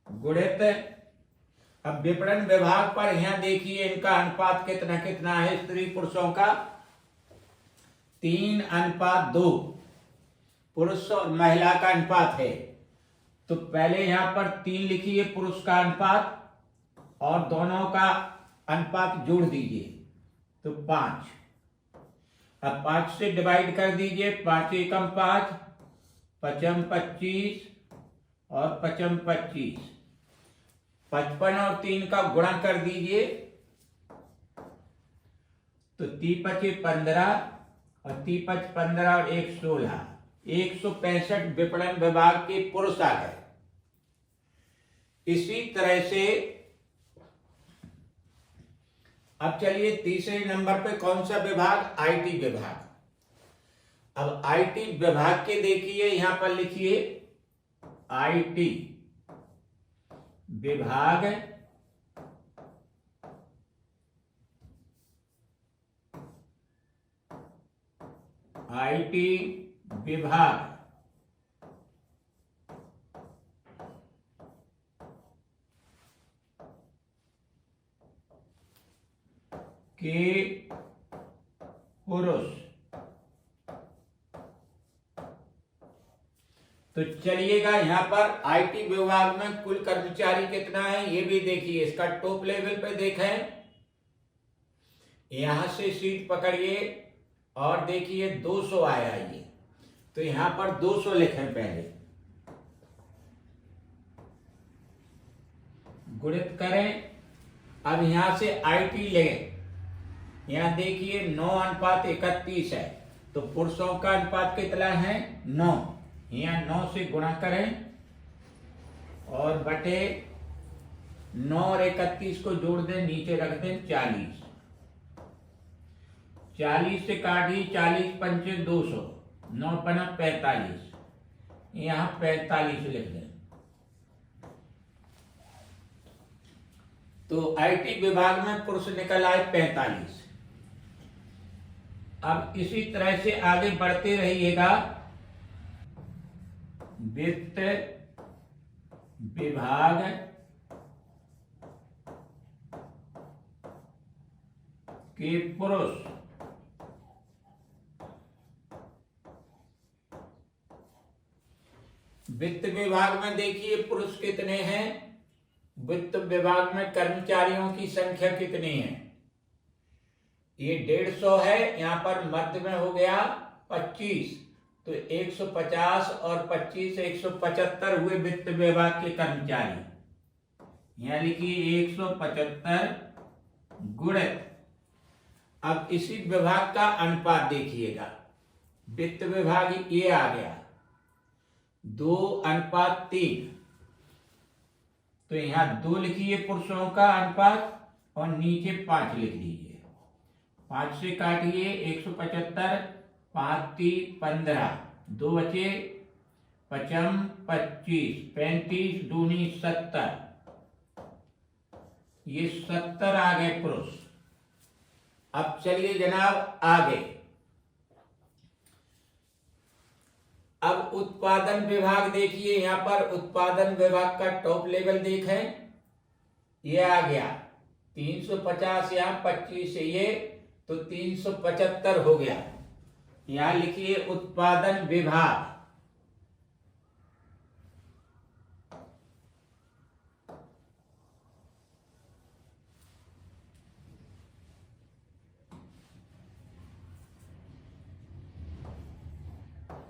गुणित। अब विपणन विभाग पर यहां देखिए इनका अनुपात कितना कितना है, स्त्री पुरुषों का 3:2, पुरुष और महिला का अनुपात है। तो पहले यहां पर 3 लिखिए पुरुष का अनुपात, और दोनों का अनुपात जोड़ दीजिए, तो 5। अब 5 से डिवाइड कर दीजिए, 5 एकम 5, 5 25 और 5 25, 55 और 3 का गुणा कर दीजिए, तो 3×5 15 और 3×5 15 और 1 16, 165 विपणन विभाग के पुरुष आ गए। इसी तरह से अब चलिए तीसरे नंबर पे कौन सा विभाग, आईटी विभाग। अब आईटी विभाग के देखिए यहां पर लिखिए आईटी विभाग आईटी विभाग के पुरुष। तो चलिएगा यहां पर आईटी विभाग में कुल कर्मचारी कितना है ये भी देखिए। इसका टॉप लेवल पे देखें, यहां से सीट पकड़िए और देखिए 200 आया ये, तो यहां पर 200 लिखें, पहले गुणित करें। अब यहां से आईटी लें, यहां देखिए 9:31 है, तो पुरुषों का अनुपात कितना है 9, यहां 9 से गुणा करें और बटे 9 और 31 को जोड़ दें, नीचे रख दें 40, 40 से काटिए, 40 पंचे 200, 9 पना 45, यहां 45 लिख दें। तो आईटी विभाग में पुरुष निकल आए 45। अब इसी तरह से आगे बढ़ते रहिएगा। वित्त विभाग के पुरुष वित्त विभाग में देखिए पुरुष कितने हैं। वित्त विभाग में कर्मचारियों की संख्या कितनी है? ये 150 है। यहाँ पर मध्य में हो गया 25, तो 150 और 25 175 हुए वित्त विभाग के कर्मचारी। यहाँ लिखिए 175 गुणित। अब इसी विभाग का अनुपात देखिएगा। वित्त विभाग ये आ गया 2:3। तो यहाँ 2 लिखिए पुरुषों का अनुपात और नीचे 5 लिख दीजिए। 5 से काटिए 175, 5 3 15, 2 बचे 5 25, 35 दूनी 70। ये 70 आ गए पुरुष। अब चलिए जनाब आगे। अब उत्पादन विभाग देखिए। यहाँ पर उत्पादन विभाग का टॉप लेवल देखें। ये आ गया 350, यहाँ 25 है ये, तो 375 हो गया। यहाँ लिखिए उत्पादन विभाग।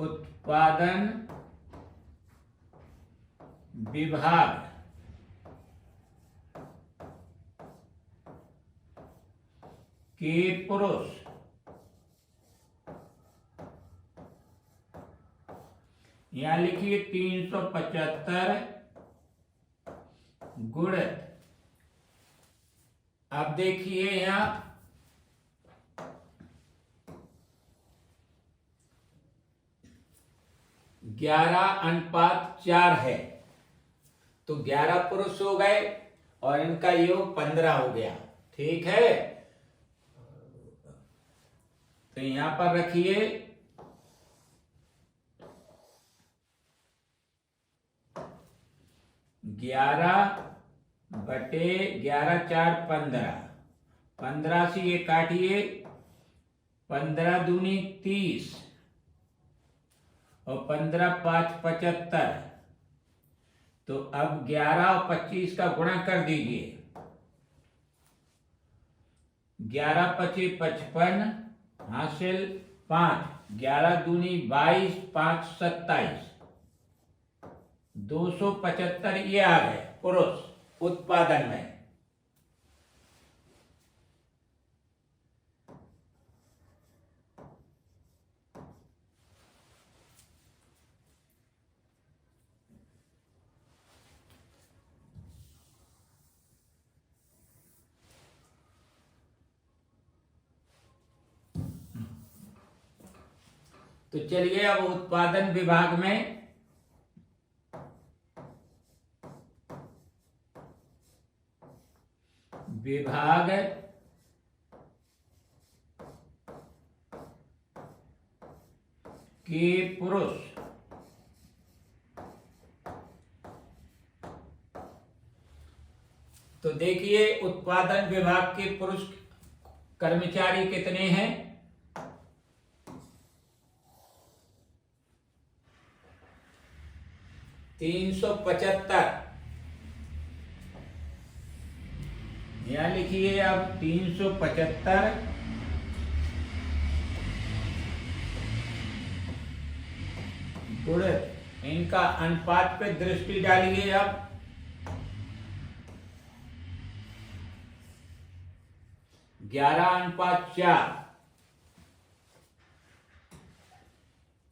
उत्पादन विभाग के पुरुष यहां लिखिए 375 गुणित। अब देखिए यहां 11:4 है, तो 11 पुरुष हो गए और इनका योग 15 हो गया। ठीक है, तो यहां पर रखिए 11/11 4 15। 15 से ये काटिए, 15 दूनी 30 और 15 5 75। तो अब 11 और 25 का गुणा कर दीजिए। 11 पचे 55 हासिल 5, 11 दूनी 22, 5 27, 275 ये आ गए पुरुष उत्पादन में। तो चलिए अब उत्पादन विभाग में विभाग के पुरुष तो देखिए उत्पादन विभाग के पुरुष कर्मचारी कितने हैं? 375। यहां लिखिए अब 375 गुणित इनका अनुपात पे दृष्टि डालिए। अब 11:4।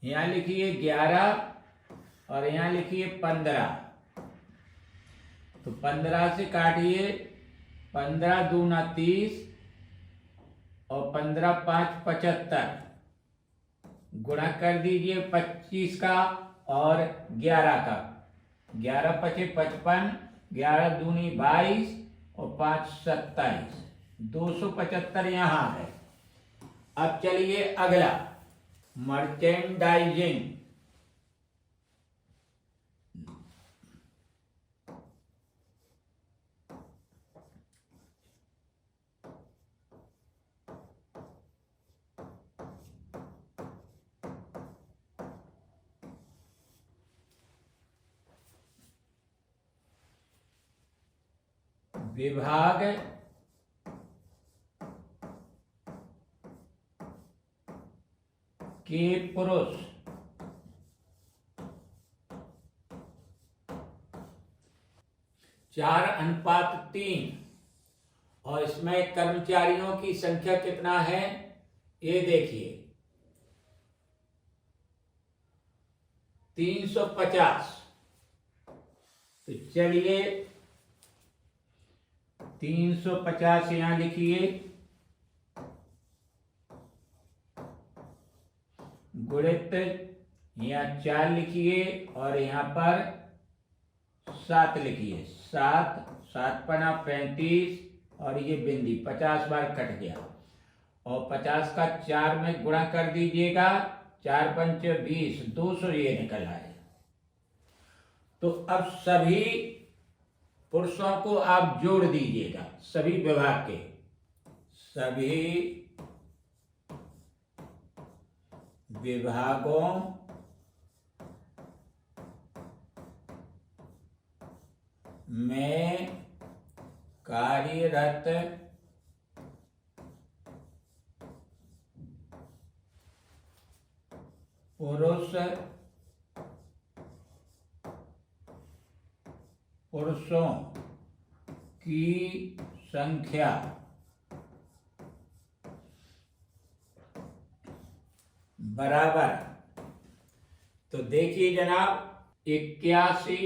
यहां लिखिए 11 और यहां लिखिए 15। तो 15 से काटिए, 15 दूना 30 और 15 5 75। गुणा कर दीजिए 25 का और 11 का। 11 पचे 55, 11 दूनी 22 और 5 27, 275 यहाँ है। अब चलिए अगला, मर्चेंडाइजिंग। विभाग के पुरुष चार अनुपात 3, और इसमें कर्मचारियों की संख्या कितना है ये देखिए, 350। तो चलिए 350 यहां लिखिए, गुणित यहाँ 4 लिखिए और यहाँ पर 7 लिखिए। 7 7 पना 35, और ये बिंदी 50 बार कट गया, और 50 का 4 में गुणा कर दीजिएगा, 4 पंचे 20, 200 ये निकल आए। तो अब सभी पुरुषों को आप जोड़ दीजिएगा, सभी विभाग के सभी विभागों में कार्यरत पुरुषों की संख्या बराबर। तो देखिए जनाब, 81,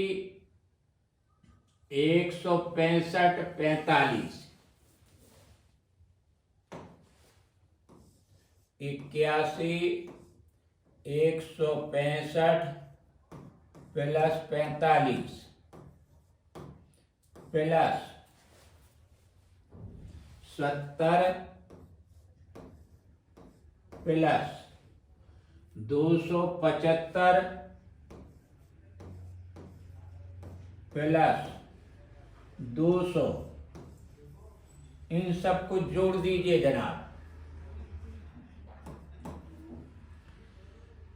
165, 45, 81, 165 प्लस 45 प्लस 70 प्लस 275 प्लस 200, इन सबको जोड़ दीजिए जनाब।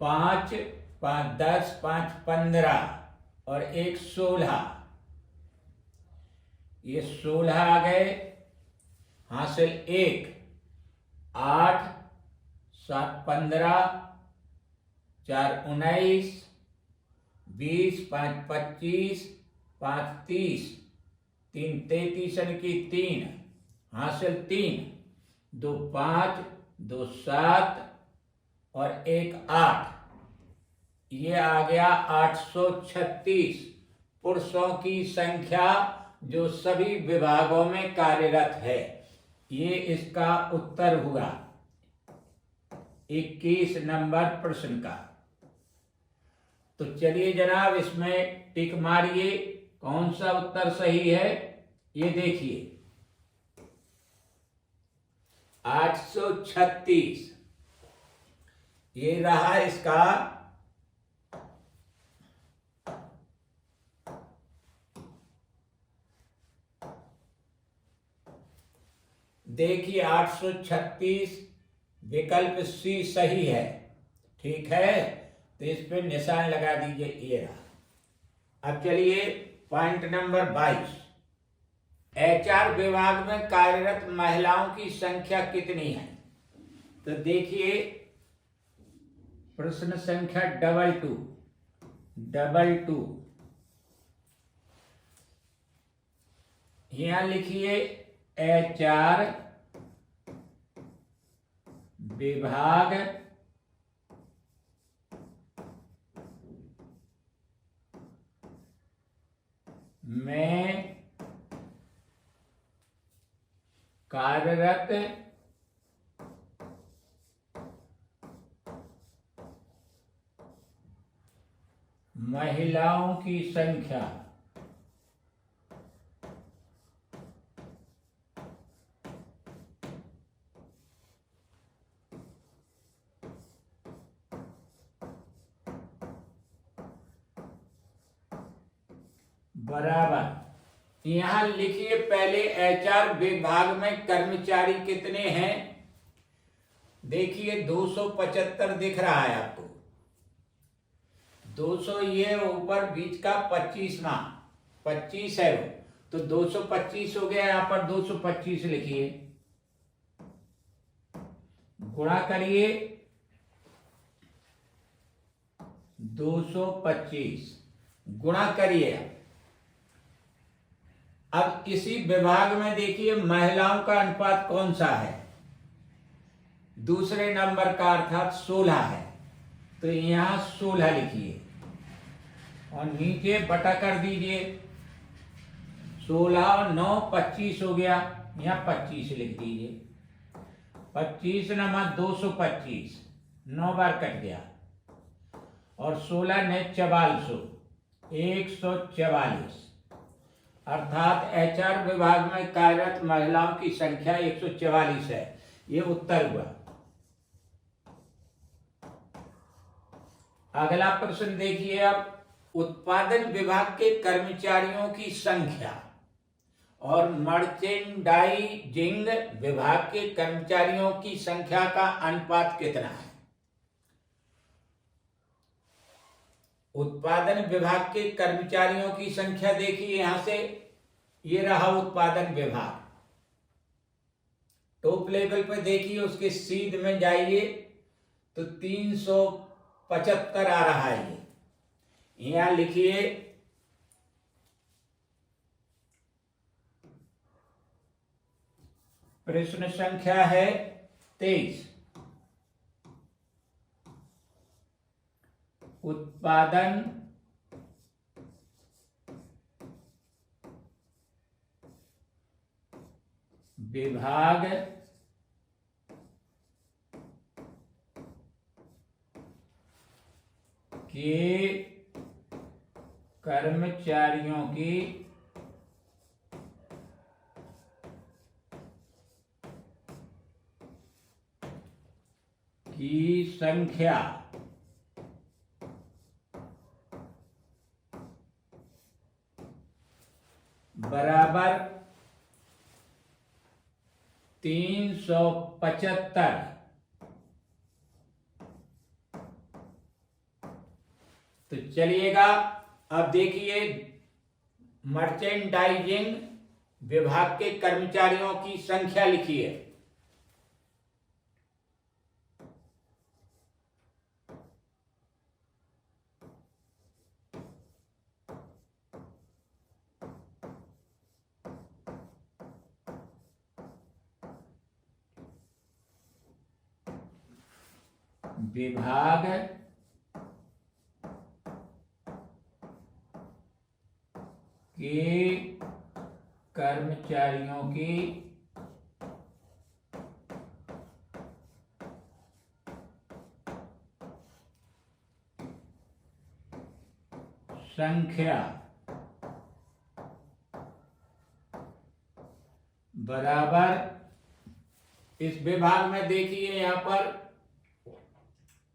5 5 10, 5 15 और 1 16, ये 16 आ गए, हासिल 1, 8 7 15, 4 19, 20, 5 25, 5 30, 3 33 की 3, हासिल 3, 2 5, 2 7 और 1 8, ये आ गया 836 पुरुषों की संख्या जो सभी विभागों में कार्यरत है। ये इसका उत्तर हुआ 21 नंबर प्रश्न का। तो चलिए जनाब, इसमें टिक मारिए, कौन सा उत्तर सही है ये देखिए। 836 ये रहा इसका देखिए। 836 विकल्प सी सही है, ठीक है, तो इस पे निशान लगा दीजिए, ये रहा। अब चलिए पॉइंट नंबर 22, एचआर विभाग में कार्यरत महिलाओं की संख्या कितनी है। तो देखिए प्रश्न संख्या 22 यहां लिखिए, एचआर विभाग में कार्यरत महिलाओं की संख्या बराबर। यहां लिखिए पहले एचआर विभाग में कर्मचारी कितने हैं। देखिए 275 दिख रहा है आपको। 200 ये ऊपर बीच का 25वां 25 है वो, तो 225 हो गया। यहां पर 225 लिखिए, गुणा करिए 225 गुणा करिए। अब इसी विभाग में देखिए महिलाओं का अनुपात कौन सा है, दूसरे नंबर का अर्थात 16 है, तो यहां 16 लिखिए और नीचे बटा कर दीजिए। 16 और 9 25 हो गया, यहां 25 लिख दीजिए। 25 नमक 225, 9 बार कट गया और 16 ने 4400, 144, अर्थात एचआर विभाग में कार्यरत महिलाओं की संख्या 144 है। ये उत्तर हुआ। अगला प्रश्न देखिए अब, उत्पादन विभाग के कर्मचारियों की संख्या और मर्चेंडाइजिंग विभाग के कर्मचारियों की संख्या का अनुपात कितना है। उत्पादन विभाग के कर्मचारियों की संख्या देखिए, यहां से ये रहा उत्पादन विभाग, टॉप लेवल पर देखिए, उसके सीध में जाइए तो 375 आ रहा है। ये यहां लिखिए प्रश्न संख्या है 23, उत्पादन विभाग के कर्मचारियों की संख्या बराबर 375। तो चलिएगा अब देखिए मर्चेंडाइजिंग विभाग के कर्मचारियों की संख्या लिखिए। विभाग के कर्मचारियों की संख्या बराबर, इस विभाग में देखिए यहां पर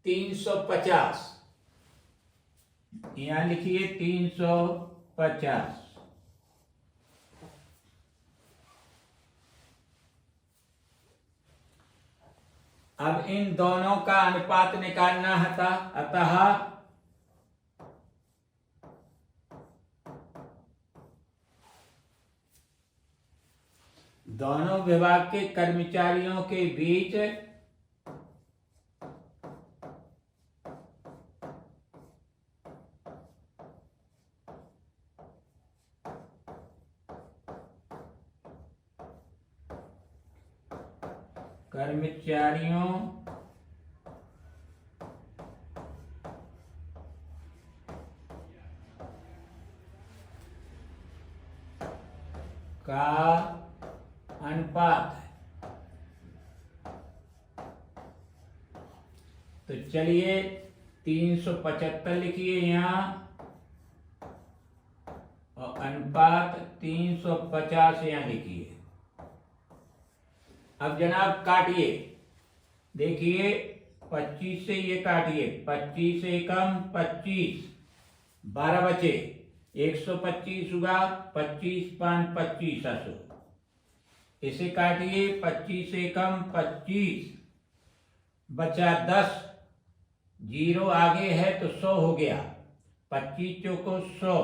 350, यहां लिखिए 350। अब इन दोनों का अनुपात निकालना था, अतः दोनों विभाग के कर्मचारियों के बीच कर्मचारियों का अनुपात है। तो चलिए 375 लिखिए यहां और अनुपात 350 यहां लिखिए। अब जनाब काटिए, देखिए 25 से ये काटिए, 25 से कम 25, 12 बचे, 125 हुआ, 25 पाँच 25 80। इसे काटिए, 25 एकम 25, बचा 10, 0 आगे है तो 100 हो गया, 25 चौको 100।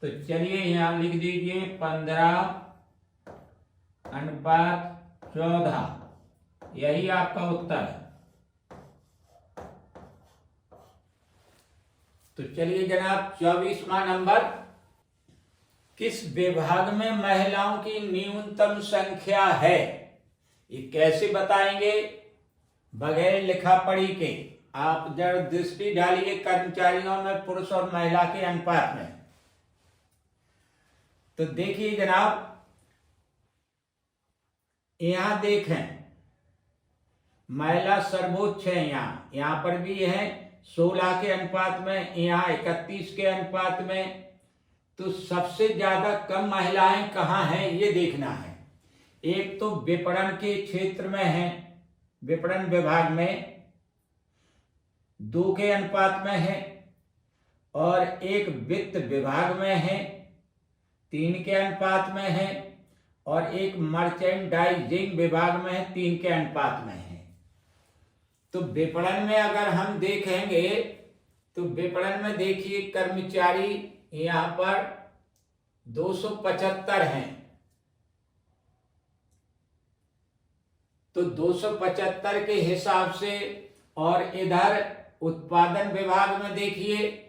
तो चलिए यहां लिख दीजिए 15:14, यही आपका उत्तर है। तो चलिए जनाब 24वां नंबर, किस विभाग में महिलाओं की न्यूनतम संख्या है? ये कैसे बताएंगे? बगैर लिखा पढ़ी के आप जरा दृष्टि डालिए कर्मचारियों में पुरुष और महिला के अनुपात में। तो देखिए जनाब, यहां देखें महिला सर्वोच्च है, यहां पर भी है 16 के अनुपात में, यहाँ 31 के अनुपात में। तो सबसे ज्यादा कम महिलाएं कहाँ हैं ये देखना है। एक तो विपणन के क्षेत्र में है, विपणन विभाग में 2 के अनुपात में है, और एक वित्त विभाग में है 3 के अनुपात में है, और एक मर्चेंडाइजिंग विभाग में है 3 के अनुपात में है। तो विपणन में अगर हम देखेंगे तो विपणन में देखिए कर्मचारी यहां पर 275 हैं। तो 275 के हिसाब से, और इधर उत्पादन विभाग में देखिए,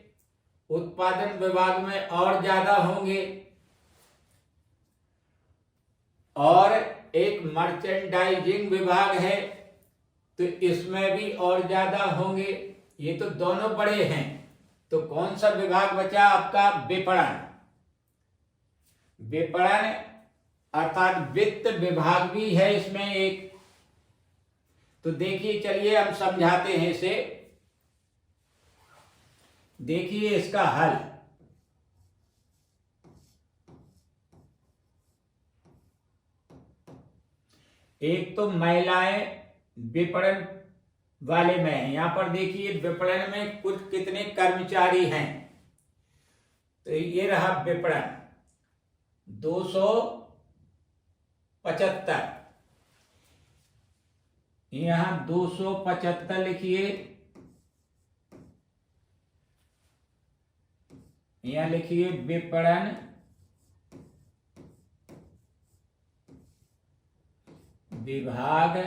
उत्पादन विभाग में और ज्यादा होंगे, और एक मर्चेंडाइजिंग विभाग है तो इसमें भी और ज्यादा होंगे। ये तो दोनों बड़े हैं। तो कौन सा विभाग बचा आपका? विपणन। विपणन अर्थात वित्त विभाग भी है इसमें एक। तो देखिए चलिए हम समझाते हैं इसे। देखिए इसका हल, एक तो महिलाएं विपणन वाले में है। यहां पर देखिए विपणन में कुल कितने कर्मचारी हैं। तो ये रहा विपणन 275, यहां 275 लिखिए, यहां लिखिए विपणन विभाग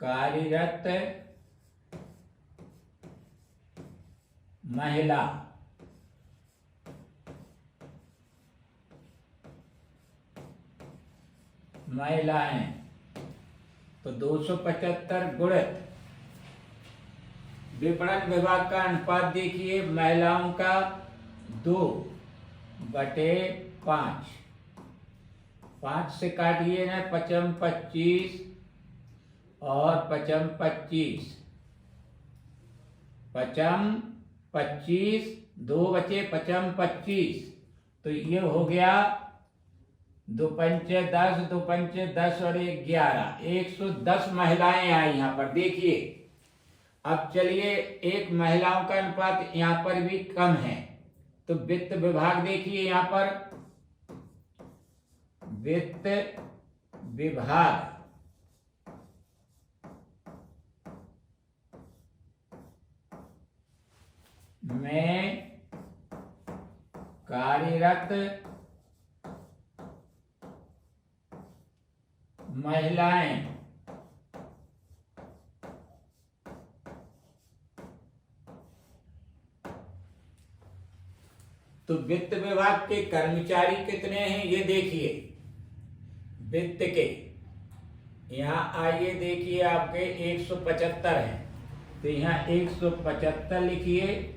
कार्यरत महिला। महिलाएं तो 275 गुणित विपणन विभाग का अनुपात देखिए, महिलाओं का 2/5, 5 से काटिए ना, 55 25 और 55 25, 55 25, 2 बचे 55 25। तो ये हो गया 2 पंचे 10, 2 पंचे 10 और 1 11, 110 महिलाएं आई यहाँ पर देखिए। अब चलिए एक महिलाओं का अनुपात यहाँ पर भी कम है, तो वित्त विभाग देखिए, यहाँ पर वित्त विभाग में कार्यरत महिलाएं तो वित्त विभाग के कर्मचारी कितने हैं ये देखिए। वित्त के यहाँ आइए देखिए आपके 175 हैं, तो यहाँ 175 लिखिए,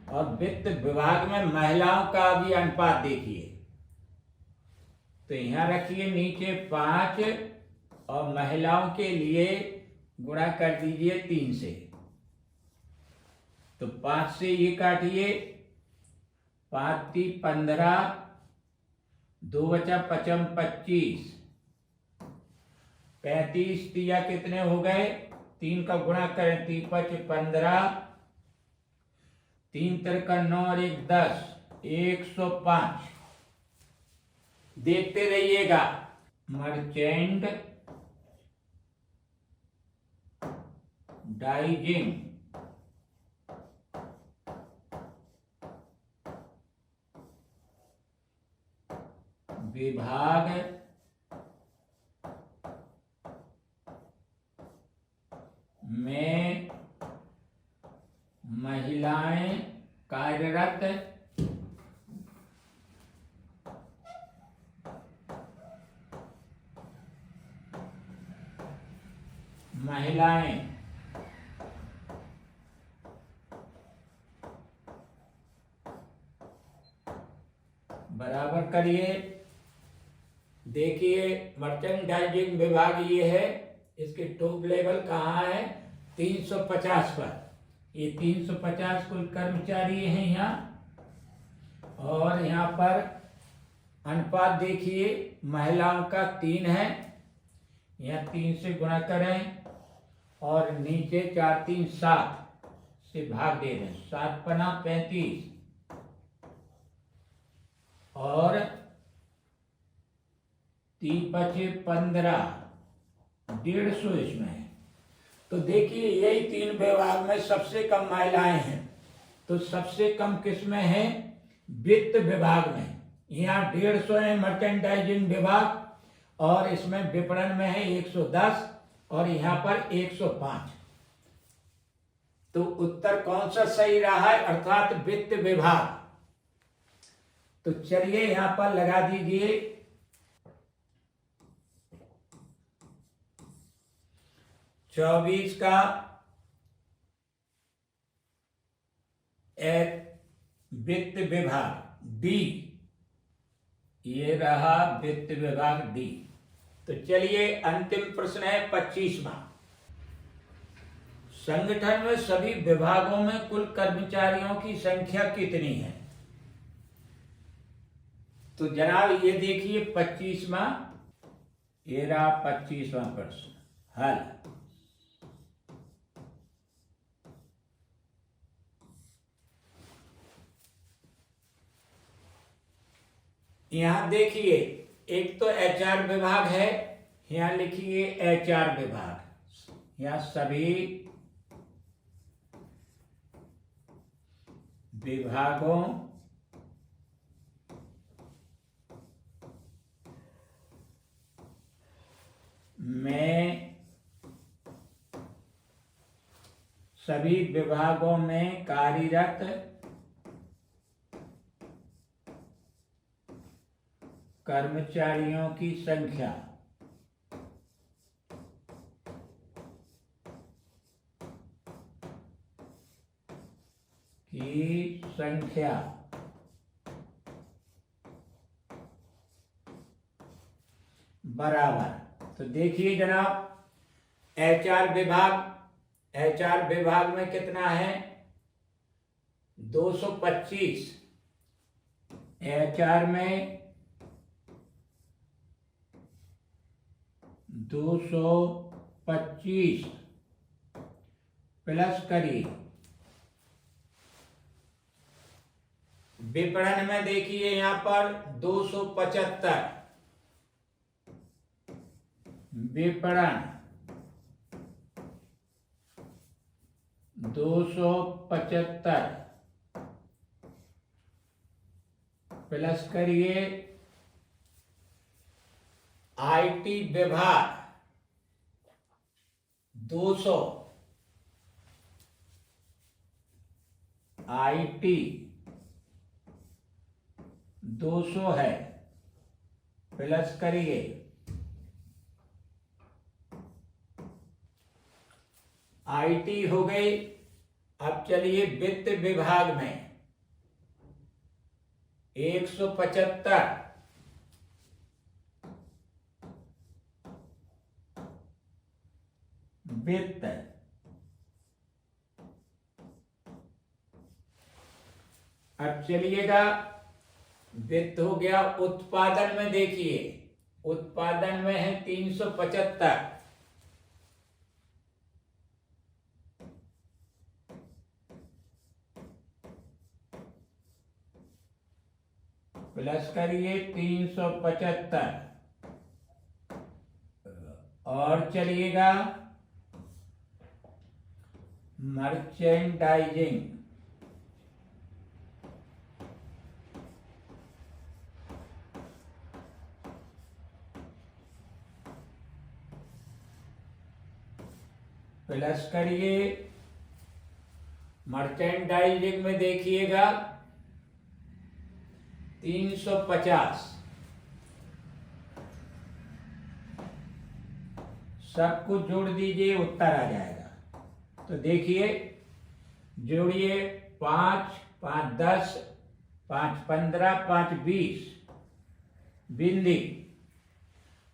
और वित्त विभाग में महिलाओं का भी अनुपात देखिए। तो यहाँ रखिए नीचे 5 और महिलाओं के लिए गुणा कर दीजिए 3 से। तो 5 से ये काटिए, 5 3 15, 2 बचा 55 25, 35 तिया कितने हो गए, 3 का गुणा करें, 3 5 15, 3 तिरका 9 और 1 10, 105। देखते रहिएगा। मर्चेंट डाइजिंग विभाग में महिलाएं कार्यरत महिलाएं बराबर करिए। देखिए मर्चेंडाइजिंग विभाग ये है, इसके टॉप लेवल कहाँ है, 350 पर। ये 350 कुल कर्मचारी हैं यहाँ, और यहाँ पर अनुपात देखिए महिलाओं का 3 है, यहाँ 3 से गुणा करें और नीचे 4 3 7 से भाग दे दें, 7 पना 35 और 3 पचे 15, 150 इसमें है। तो देखिए यही 3 विभाग में सबसे कम महिलाएं हैं। तो सबसे कम किस में है, वित्त विभाग में। यहाँ 150 है मर्चेंडाइजिंग विभाग, और इसमें विपणन में है 110 और यहाँ पर 105। तो उत्तर कौन सा सही रहा है, अर्थात वित्त विभाग। तो चलिए यहां पर लगा दीजिए 24 का वित्त विभाग डी, ये रहा वित्त विभाग डी। तो चलिए अंतिम प्रश्न है 25वां। संगठन में सभी विभागों में कुल कर्मचारियों की संख्या कितनी है। तो जनाब ये देखिए 25वां, ये रहा 25वां प्रश्न। हल यहां देखिए, एक तो एचआर विभाग है, यहां लिखिए एचआर विभाग। यहां सभी विभागों में सभी विभागों में कार्यरत कर्मचारियों की संख्या बराबर। तो देखिए जनाब एचआर विभाग में कितना है, 225। एचआर में 225 प्लस करिए। विपणन में देखिए यहां पर 275, विपणन 275 प्लस करिए। आईटी विभाग 200, आईटी 200 है, प्लस करिए। आईटी हो गई। अब चलिए वित्त विभाग में 175, वित्त अब चलिएगा, वित्त हो गया। उत्पादन में देखिए, उत्पादन में है 375, प्लस करिए 375 और चलिएगा मर्चेंडाइजिंग, प्लस करिए मर्चेंडाइजिंग में देखिएगा 350, सब कुछ जोड़ दीजिए उत्तर आ जाएगा। तो देखिए जोड़िए 5, 5 10, 5 15, 5 20, बिंदी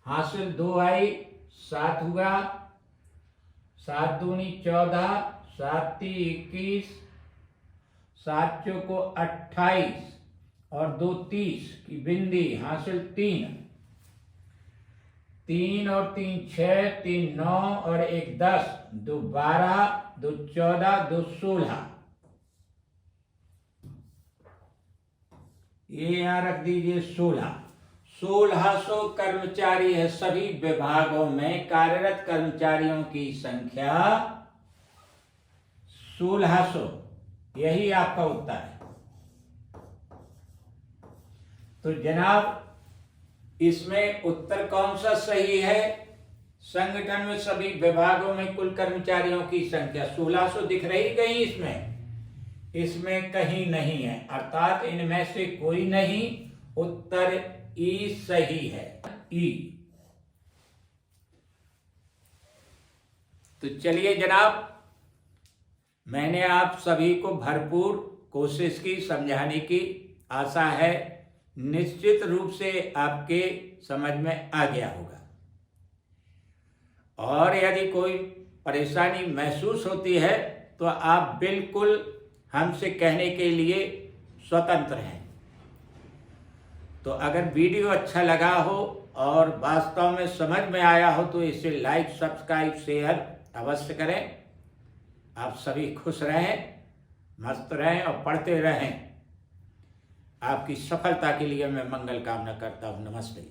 हासिल 2 आई, 7 हुआ, 7 दूनी 14, 7 ती 21, 7 चौको 28 और 2 30 की बिंदी हासिल 3, 3 और 3 6, 3 9 और 1 10, 2 12, 2 14, 2 16, ये यहां रख दीजिए 16। 1600 कर्मचारी है, सभी विभागों में कार्यरत कर्मचारियों की संख्या 1600, यही आपका उत्तर है। तो जनाब इसमें उत्तर कौन सा सही है? संगठन में सभी विभागों में कुल कर्मचारियों की संख्या 1600 दिख रही कहीं इसमें कहीं नहीं है, अर्थात इनमें से कोई नहीं। उत्तर ई सही है, ई। तो चलिए जनाब, मैंने आप सभी को भरपूर कोशिश की समझाने की, आशा है निश्चित रूप से आपके समझ में आ गया होगा। और यदि कोई परेशानी महसूस होती है तो आप बिल्कुल हमसे कहने के लिए स्वतंत्र हैं। तो अगर वीडियो अच्छा लगा हो और वास्तव में समझ में आया हो तो इसे लाइक, सब्सक्राइब, शेयर अवश्य करें। आप सभी खुश रहें, मस्त रहें और पढ़ते रहें। आपकी सफलता के लिए मैं मंगल कामना करता हूँ। नमस्ते।